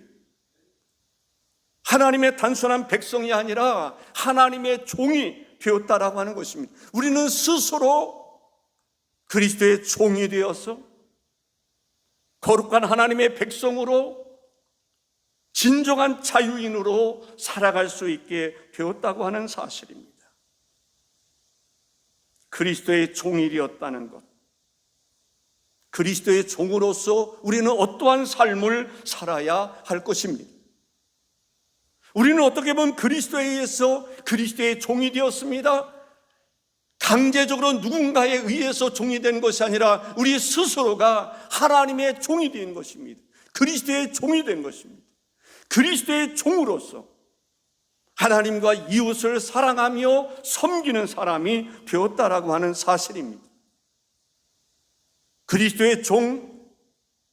하나님의 단순한 백성이 아니라 하나님의 종이 되었다라고 하는 것입니다. 우리는 스스로 그리스도의 종이 되어서 거룩한 하나님의 백성으로 진정한 자유인으로 살아갈 수 있게 되었다고 하는 사실입니다. 그리스도의 종이 되었다는 것, 그리스도의 종으로서 우리는 어떠한 삶을 살아야 할 것입니다. 우리는 어떻게 보면 그리스도에 의해서 그리스도의 종이 되었습니다. 강제적으로 누군가에 의해서 종이 된 것이 아니라 우리 스스로가 하나님의 종이 된 것입니다. 그리스도의 종이 된 것입니다. 그리스도의 종으로서 하나님과 이웃을 사랑하며 섬기는 사람이 되었다라고 하는 사실입니다. 그리스도의 종,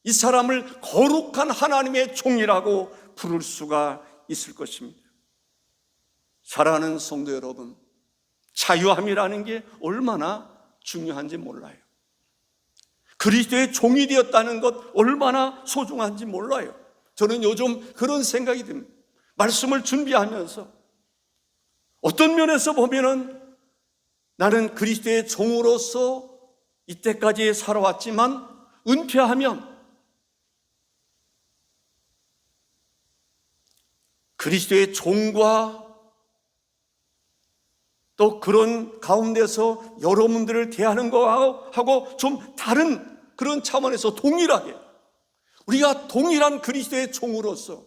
이 사람을 거룩한 하나님의 종이라고 부를 수가 있을 것입니다. 사랑하는 성도 여러분, 자유함이라는 게 얼마나 중요한지 몰라요. 그리스도의 종이 되었다는 것 얼마나 소중한지 몰라요. 저는 요즘 그런 생각이 듭니다. 말씀을 준비하면서 어떤 면에서 보면은 나는 그리스도의 종으로서 이때까지 살아왔지만 은퇴하면 그리스도의 종과 또 그런 가운데서 여러분들을 대하는 거하고 좀 다른 그런 차원에서 동일하게 우리가 동일한 그리스도의 종으로서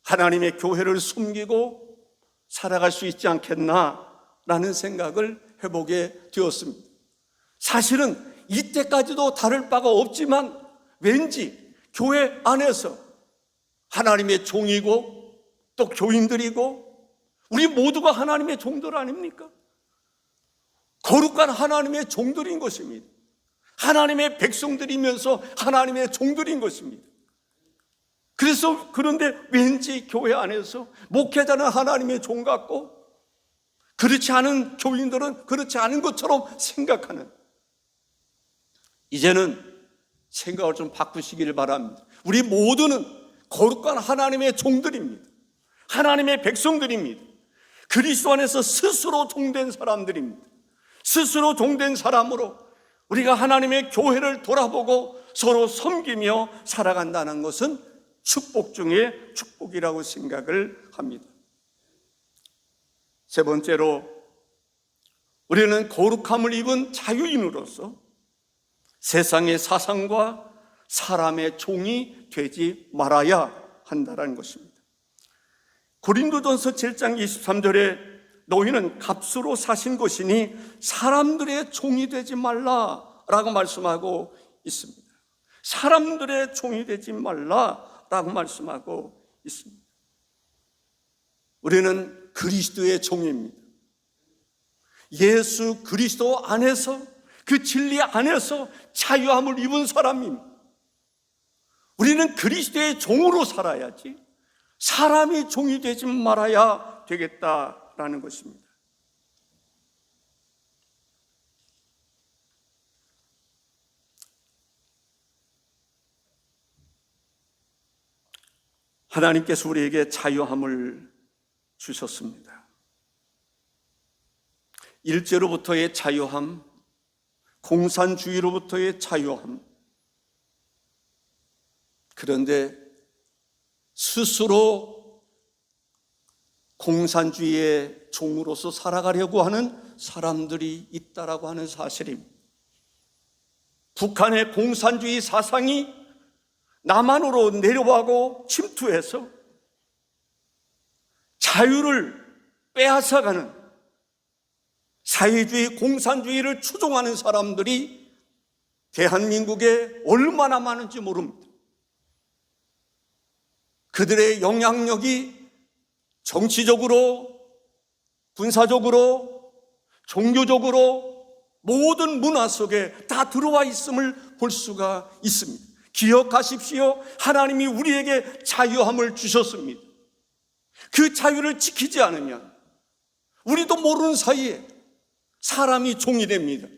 하나님의 교회를 섬기고 살아갈 수 있지 않겠나라는 생각을 해보게 되었습니다. 사실은 이때까지도 다를 바가 없지만 왠지 교회 안에서 하나님의 종이고 또 교인들이고 우리 모두가 하나님의 종들 아닙니까? 거룩한 하나님의 종들인 것입니다. 하나님의 백성들이면서 하나님의 종들인 것입니다. 그래서 그런데 왠지 교회 안에서 목회자는 하나님의 종 같고 그렇지 않은 교인들은 그렇지 않은 것처럼 생각하는, 이제는 생각을 좀 바꾸시기를 바랍니다. 우리 모두는 거룩한 하나님의 종들입니다. 하나님의 백성들입니다. 그리스도 안에서 스스로 종된 사람들입니다. 스스로 종된 사람으로 우리가 하나님의 교회를 돌아보고 서로 섬기며 살아간다는 것은 축복 중에 축복이라고 생각을 합니다. 세 번째로, 우리는 거룩함을 입은 자유인으로서 세상의 사상과 사람의 종이 되지 말아야 한다는 것입니다. 고린도전서 7장 23절에 너희는 값으로 사신 것이니 사람들의 종이 되지 말라라고 말씀하고 있습니다. 사람들의 종이 되지 말라라고 말씀하고 있습니다. 우리는 그리스도의 종입니다. 예수 그리스도 안에서, 그 진리 안에서 자유함을 입은 사람입니다. 우리는 그리스도의 종으로 살아야지 사람이 종이 되지 말아야 되겠다라는 것입니다. 하나님께서 우리에게 자유함을 주셨습니다. 일제로부터의 자유함, 공산주의로부터의 자유함. 그런데 스스로 공산주의의 종으로서 살아가려고 하는 사람들이 있다라고 하는 사실입니다. 북한의 공산주의 사상이 남한으로 내려와고 침투해서 자유를 빼앗아가는 사회주의, 공산주의를 추종하는 사람들이 대한민국에 얼마나 많은지 모릅니다. 그들의 영향력이 정치적으로, 군사적으로, 종교적으로 모든 문화 속에 다 들어와 있음을 볼 수가 있습니다. 기억하십시오. 하나님이 우리에게 자유함을 주셨습니다. 그 자유를 지키지 않으면 우리도 모르는 사이에 사람이 종이 됩니다.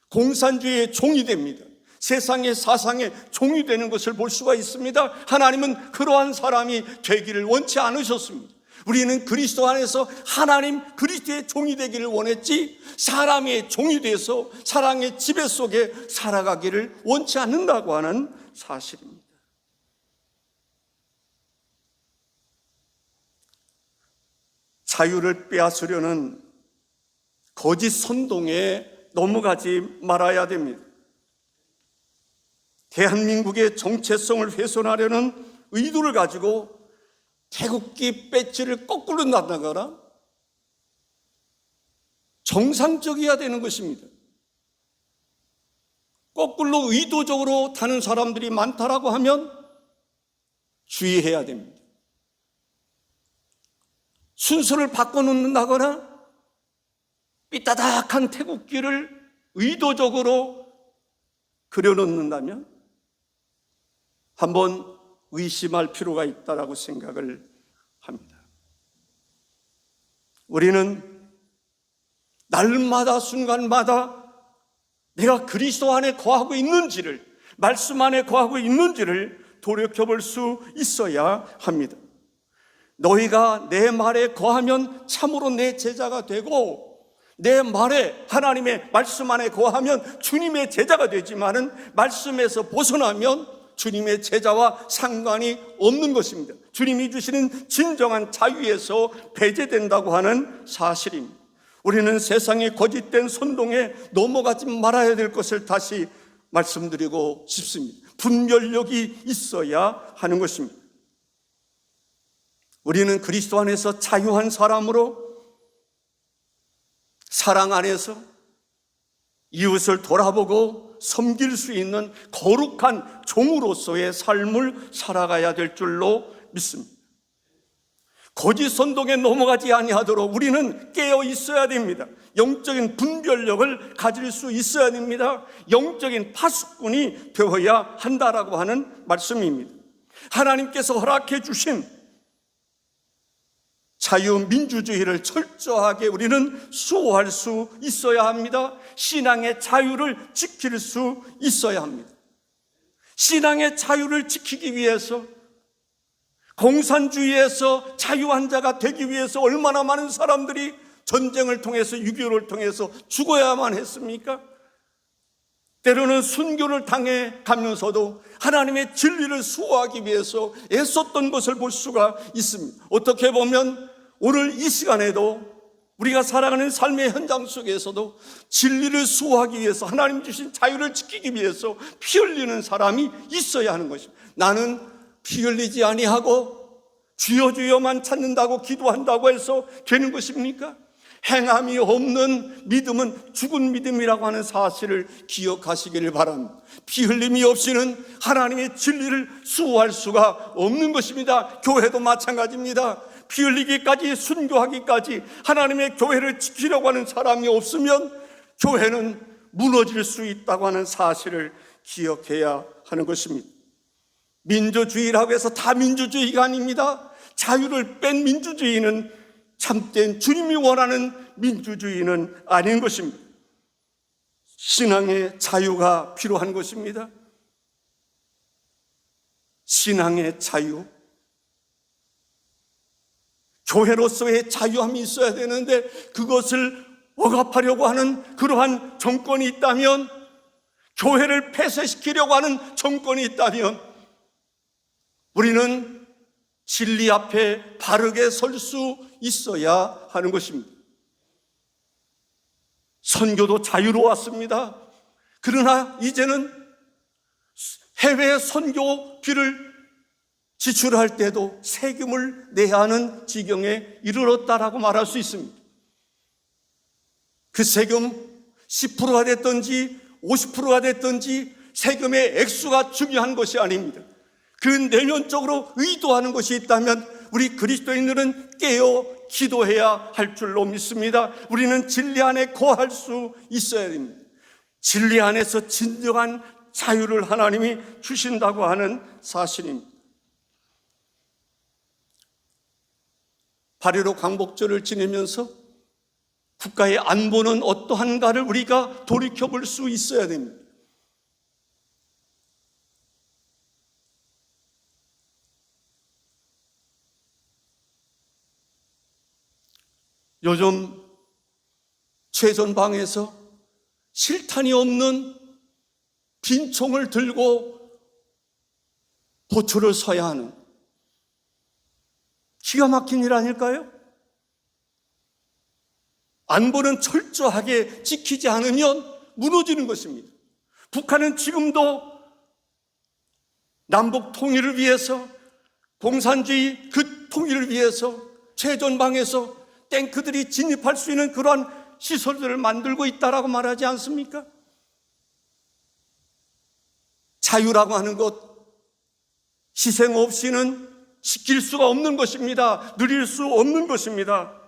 공산주의의 종이 됩니다. 세상의 사상의 종이 되는 것을 볼 수가 있습니다. 하나님은 그러한 사람이 되기를 원치 않으셨습니다. 우리는 그리스도 안에서 하나님 그리스도의 종이 되기를 원했지 사람의 종이 돼서 사랑의 지배 속에 살아가기를 원치 않는다고 하는 사실입니다. 자유를 빼앗으려는 거짓 선동에 넘어가지 말아야 됩니다. 대한민국의 정체성을 훼손하려는 의도를 가지고 태극기 배지를 거꾸로 나가거나 정상적이어야 되는 것입니다. 거꾸로 의도적으로 타는 사람들이 많다라고 하면 주의해야 됩니다. 순서를 바꿔놓는다거나 삐따닥한 태극기를 의도적으로 그려놓는다면 한번 의심할 필요가 있다라고 생각을 합니다. 우리는 날마다 순간마다 내가 그리스도 안에 거하고 있는지를, 말씀 안에 거하고 있는지를 돌이켜볼 수 있어야 합니다. 너희가 내 말에 거하면 참으로 내 제자가 되고, 내 말에, 하나님의 말씀 안에 거하면 주님의 제자가 되지만은 말씀에서 벗어나면 주님의 제자와 상관이 없는 것입니다. 주님이 주시는 진정한 자유에서 배제된다고 하는 사실입니다. 우리는 세상의 거짓된 선동에 넘어가지 말아야 될 것을 다시 말씀드리고 싶습니다. 분별력이 있어야 하는 것입니다. 우리는 그리스도 안에서 자유한 사람으로 사랑 안에서 이웃을 돌아보고 섬길 수 있는 거룩한 종으로서의 삶을 살아가야 될 줄로 믿습니다. 거짓 선동에 넘어가지 아니하도록 우리는 깨어 있어야 됩니다. 영적인 분별력을 가질 수 있어야 됩니다. 영적인 파수꾼이 되어야 한다라고 하는 말씀입니다. 하나님께서 허락해 주신 자유민주주의를 철저하게 우리는 수호할 수 있어야 합니다. 신앙의 자유를 지킬 수 있어야 합니다. 신앙의 자유를 지키기 위해서, 공산주의에서 자유한 자가 되기 위해서 얼마나 많은 사람들이 전쟁을 통해서, 6.25를 통해서 죽어야만 했습니까? 때로는 순교를 당해 가면서도 하나님의 진리를 수호하기 위해서 애썼던 것을 볼 수가 있습니다. 어떻게 보면 오늘 이 시간에도 우리가 살아가는 삶의 현장 속에서도 진리를 수호하기 위해서, 하나님 주신 자유를 지키기 위해서 피 흘리는 사람이 있어야 하는 것입니다. 나는 피 흘리지 아니하고 주여 주여만 찾는다고 기도한다고 해서 되는 것입니까? 행함이 없는 믿음은 죽은 믿음이라고 하는 사실을 기억하시기를 바랍니다. 피 흘림이 없이는 하나님의 진리를 수호할 수가 없는 것입니다. 교회도 마찬가지입니다. 피 흘리기까지, 순교하기까지 하나님의 교회를 지키려고 하는 사람이 없으면 교회는 무너질 수 있다고 하는 사실을 기억해야 하는 것입니다. 민주주의라고 해서 다 민주주의가 아닙니다. 자유를 뺀 민주주의는 참된 주님이 원하는 민주주의는 아닌 것입니다. 신앙의 자유가 필요한 것입니다. 신앙의 자유, 교회로서의 자유함이 있어야 되는데 그것을 억압하려고 하는 그러한 정권이 있다면, 교회를 폐쇄시키려고 하는 정권이 있다면 우리는 진리 앞에 바르게 설 수 있어야 하는 것입니다. 선교도 자유로웠습니다. 그러나 이제는 해외 선교비를 지출할 때도 세금을 내야 하는 지경에 이르렀다라고 말할 수 있습니다. 그 세금 10%가 됐든지 50%가 됐든지 세금의 액수가 중요한 것이 아닙니다. 그 내면적으로 의도하는 것이 있다면 우리 그리스도인들은 깨어 기도해야 할 줄로 믿습니다. 우리는 진리 안에 거할 수 있어야 됩니다. 진리 안에서 진정한 자유를 하나님이 주신다고 하는 사실입니다. 8.15 광복절을 지내면서 국가의 안보는 어떠한가를 우리가 돌이켜볼 수 있어야 됩니다. 요즘 최전방에서 실탄이 없는 빈 총을 들고 보초를 서야 하는 기가 막힌 일 아닐까요? 안보는 철저하게 지키지 않으면 무너지는 것입니다. 북한은 지금도 남북 통일을 위해서, 공산주의 그 통일을 위해서 최전방에서 탱크들이 진입할 수 있는 그러한 시설들을 만들고 있다라고 말하지 않습니까? 자유라고 하는 것, 희생 없이는 지킬 수가 없는 것입니다. 누릴 수 없는 것입니다.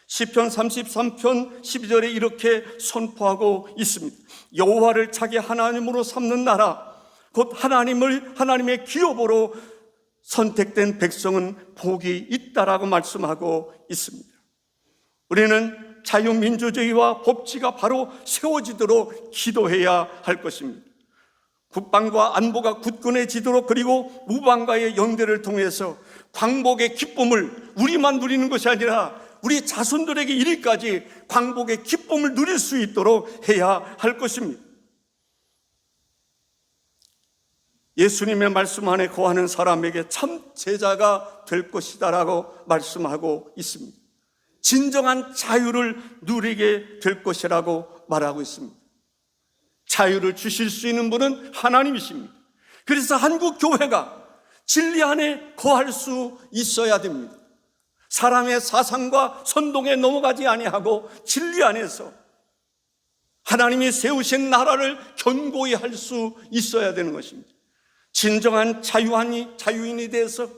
시편 33편 12절에 이렇게 선포하고 있습니다. 여호와를 자기 하나님으로 삼는 나라, 곧 하나님의 기업으로 선택된 백성은 복이 있다라고 말씀하고 있습니다. 우리는 자유민주주의와 법치가 바로 세워지도록 기도해야 할 것입니다. 국방과 안보가 굳건해지도록, 그리고 무방과의 연대를 통해서 광복의 기쁨을 우리만 누리는 것이 아니라 우리 자손들에게 이르기까지 광복의 기쁨을 누릴 수 있도록 해야 할 것입니다. 예수님의 말씀 안에 거하는 사람에게 참 제자가 될 것이다라고 말씀하고 있습니다. 진정한 자유를 누리게 될 것이라고 말하고 있습니다. 자유를 주실 수 있는 분은 하나님이십니다. 그래서 한국 교회가 진리 안에 거할 수 있어야 됩니다. 사람의 사상과 선동에 넘어가지 아니하고 진리 안에서 하나님이 세우신 나라를 견고히 할 수 있어야 되는 것입니다. 진정한 자유인이 돼서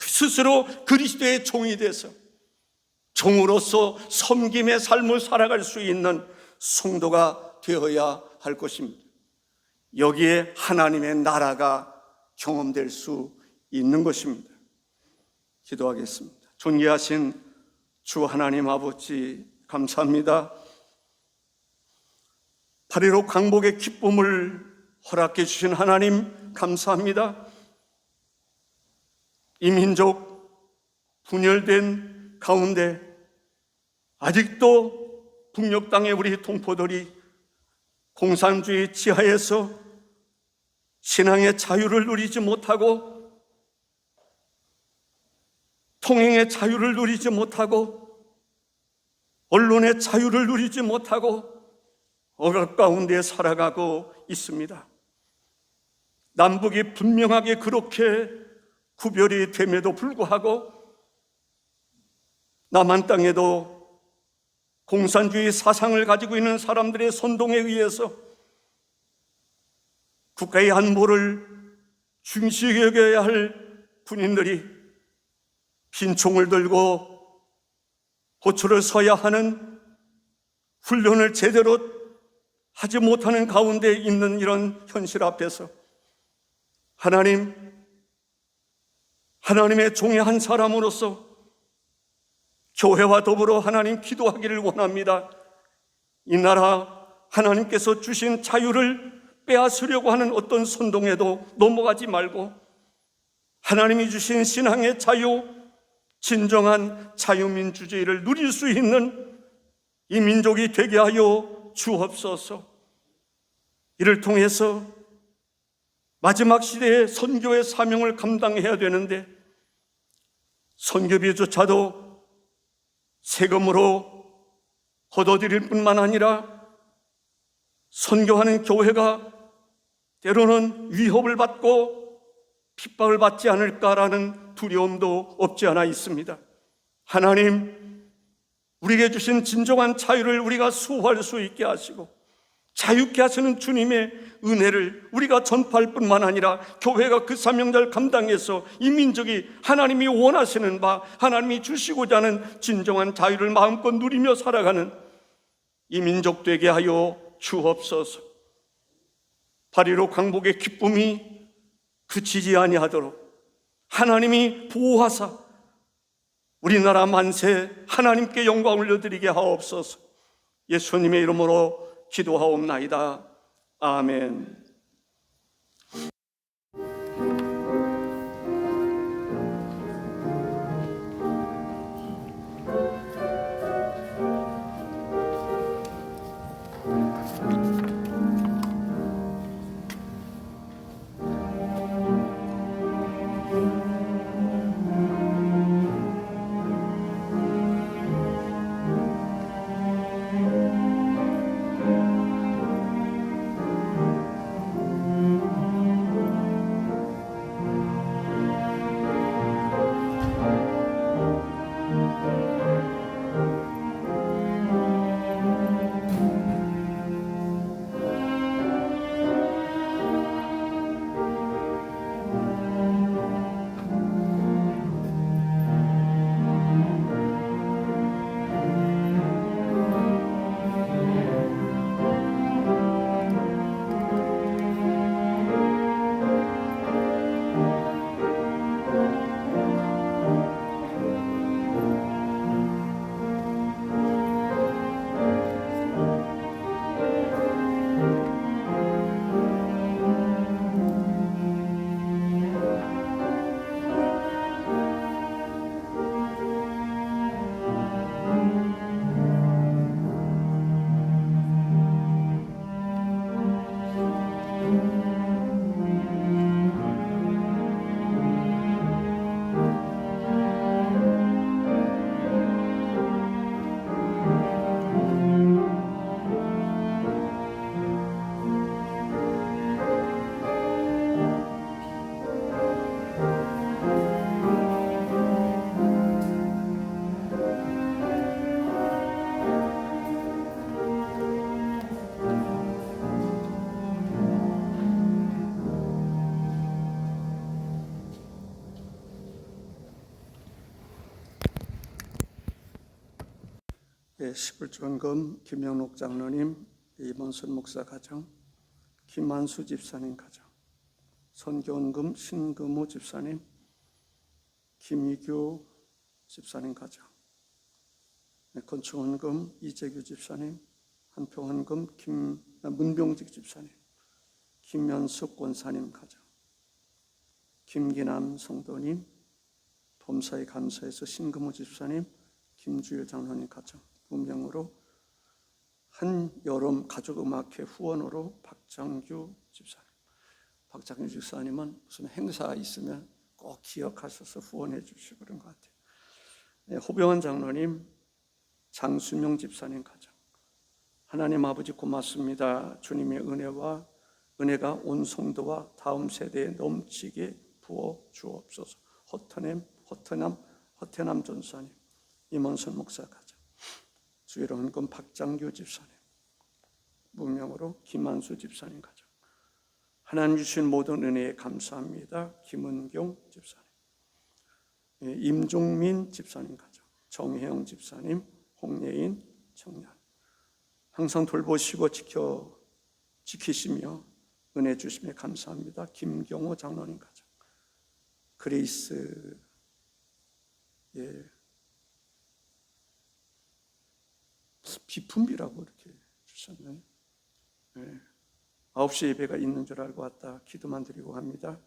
스스로 그리스도의 종이 돼서 종으로서 섬김의 삶을 살아갈 수 있는 성도가 되어야 할 것입니다. 여기에 하나님의 나라가 경험될 수 있는 것입니다. 기도하겠습니다. 존귀하신 주 하나님 아버지, 감사합니다. 8.15 광복의 기쁨을 허락해 주신 하나님 감사합니다. 이 민족 분열된 가운데 아직도 북녘 땅의 우리 동포들이 공산주의 지하에서 신앙의 자유를 누리지 못하고 통행의 자유를 누리지 못하고 언론의 자유를 누리지 못하고 억압 가운데 살아가고 있습니다. 남북이 분명하게 그렇게 구별이 됨에도 불구하고 남한 땅에도 공산주의 사상을 가지고 있는 사람들의 선동에 의해서 국가의 안보를 중시 여겨야 할 군인들이 빈 총을 들고 호초를 서야 하는 훈련을 제대로 하지 못하는 가운데 있는 이런 현실 앞에서 하나님의 종의 한 사람으로서 교회와 더불어 하나님 기도하기를 원합니다. 이 나라 하나님께서 주신 자유를 빼앗으려고 하는 어떤 선동에도 넘어가지 말고 하나님이 주신 신앙의 자유, 진정한 자유민주주의를 누릴 수 있는 이 민족이 되게 하여 주옵소서. 이를 통해서 마지막 시대의 선교의 사명을 감당해야 되는데 선교비조차도 세금으로 거둬들일 뿐만 아니라 선교하는 교회가 때로는 위협을 받고 핍박을 받지 않을까라는 두려움도 없지 않아 있습니다. 하나님, 우리에게 주신 진정한 자유를 우리가 수호할 수 있게 하시고 자유케 하시는 주님의 은혜를 우리가 전파할 뿐만 아니라 교회가 그 사명자를 감당해서 이 민족이 하나님이 원하시는 바, 하나님이 주시고자 하는 진정한 자유를 마음껏 누리며 살아가는 이 민족 되게 하여 주옵소서. 8.15 광복의 기쁨이 그치지 아니하도록 하나님이 보호하사 우리나라 만세 하나님께 영광 올려드리게 하옵소서. 예수님의 이름으로 기도하옵나이다. 아멘. 시불전금 김영록 장로님, 이mon순 목사 가정, 김만수 집사님 가정, 선교원금 신금우 집사님, 김희규 집사님 가정, 건축원금 이재규 집사님, 한평원금 문병직 집사님, 김면숙 권사님 가정, 김기남 성도님, 범사에 감사해서 신금우 집사님, 김주일 장로님 가정, 무명으로 한여름 가족음악회 후원으로 박장규 집사님. 박장규 집사님은 무슨 행사 있으면 꼭 기억하셔서 후원해 주시고 그런 것 같아요. 네, 호병환 장로님, 장수명 집사님 가정. 하나님 아버지 고맙습니다. 주님의 은혜가 온 성도와 다음 세대에 넘치게 부어 주옵소서. 허태남 전사님, 임원선 목사 가정, 주일원금 박장규 집사님, 무명으로 김만수 집사님 가정. 하나님 주신 모든 은혜에 감사합니다. 김은경 집사님, 임종민 집사님 가정, 정혜영 집사님, 홍예인 청년. 항상 돌보시고 지키시며 은혜 주심에 감사합니다. 김경호 장로님 가정, 그레이스 비품비라고 이렇게 주셨나요? 9시 예배가 있는 줄 알고 왔다. 기도만 드리고 합니다.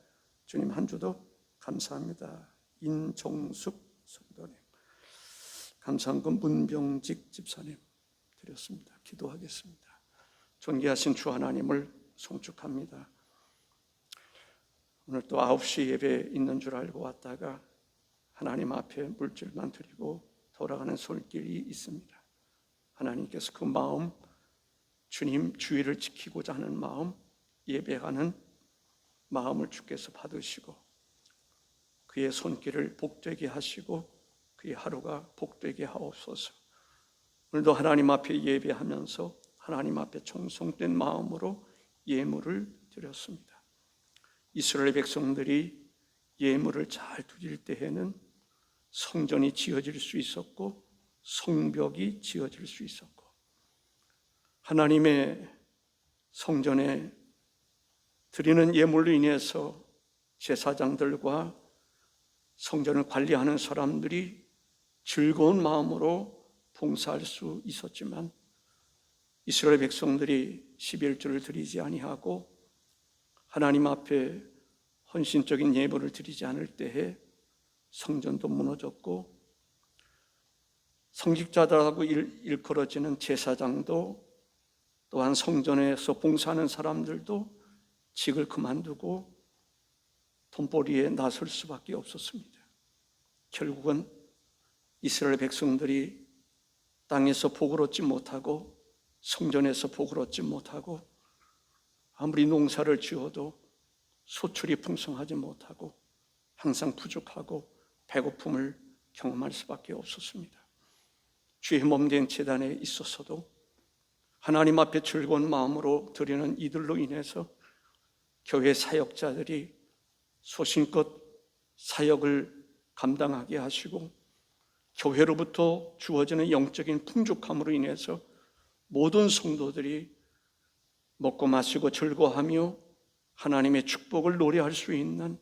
주님 한 주도 감사합니다. 인정숙 성도님, 감사한금 문병직 집사님 드렸습니다. 기도하겠습니다. 존귀하신 주 하나님을 송축합니다. 오늘 또 9시 예배 있는 줄 알고 왔다가 하나님 앞에 물질만 드리고 돌아가는 손길이 있습니다. 하나님께서 그 마음, 주님 주의를 지키고자 하는 마음, 예배하는 마음을 주께서 받으시고 그의 손길을 복되게 하시고 그의 하루가 복되게 하옵소서. 오늘도 하나님 앞에 예배하면서 하나님 앞에 청송된 마음으로 예물을 드렸습니다. 이스라엘 백성들이 예물을 잘 드릴 때에는 성전이 지어질 수 있었고 성벽이 지어질 수 있었고 하나님의 성전에 드리는 예물로 인해서 제사장들과 성전을 관리하는 사람들이 즐거운 마음으로 봉사할 수 있었지만 이스라엘 백성들이 11조를 드리지 아니하고 하나님 앞에 헌신적인 예물을 드리지 않을 때에 성전도 무너졌고 성직자들하고 일컬어지는 제사장도 또한 성전에서 봉사하는 사람들도 직을 그만두고 돈벌이에 나설 수밖에 없었습니다. 결국은 이스라엘 백성들이 땅에서 복을 얻지 못하고 성전에서 복을 얻지 못하고 아무리 농사를 지어도 소출이 풍성하지 못하고 항상 부족하고 배고픔을 경험할 수밖에 없었습니다. 주의 몸된 제단에 있어서도 하나님 앞에 즐거운 마음으로 드리는 이들로 인해서 교회 사역자들이 소신껏 사역을 감당하게 하시고 교회로부터 주어지는 영적인 풍족함으로 인해서 모든 성도들이 먹고 마시고 즐거워하며 하나님의 축복을 노래할 수 있는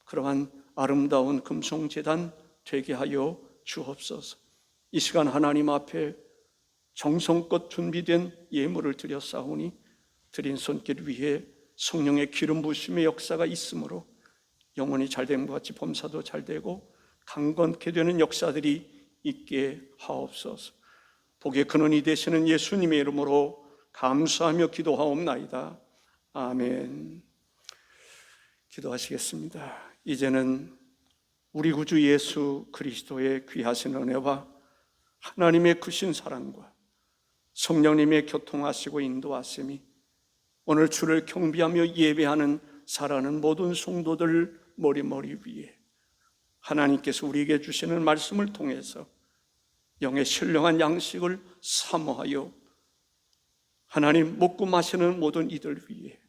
그러한 아름다운 금송제단 되게 하여 주옵소서. 이 시간 하나님 앞에 정성껏 준비된 예물을 드렸사오니 드린 손길 위에 성령의 기름 부으심의 역사가 있으므로 영혼이 잘된 것 같이 범사도 잘되고 강건케 되는 역사들이 있게 하옵소서. 복의 근원이 되시는 예수님의 이름으로 감사하며 기도하옵나이다. 아멘. 기도하시겠습니다. 이제는 우리 구주 예수 그리스도의 귀하신 은혜와 하나님의 크신 사랑과 성령님의 교통하시고 인도하심이 오늘 주를 경배하며 예배하는 살아가는 모든 성도들 머리 위에 하나님께서 우리에게 주시는 말씀을 통해서 영의 신령한 양식을 사모하여 하나님 먹고 마시는 모든 이들 위에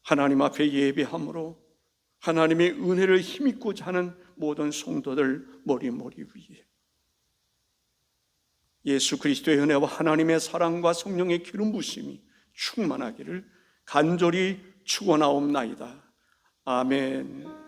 하나님 앞에 예배함으로 하나님의 은혜를 힘입고자 하는 모든 성도들 머리 위에 예수 그리스도의 은혜와 하나님의 사랑과 성령의 기름 부심이 충만하기를 간절히 축원하옵나이다. 아멘.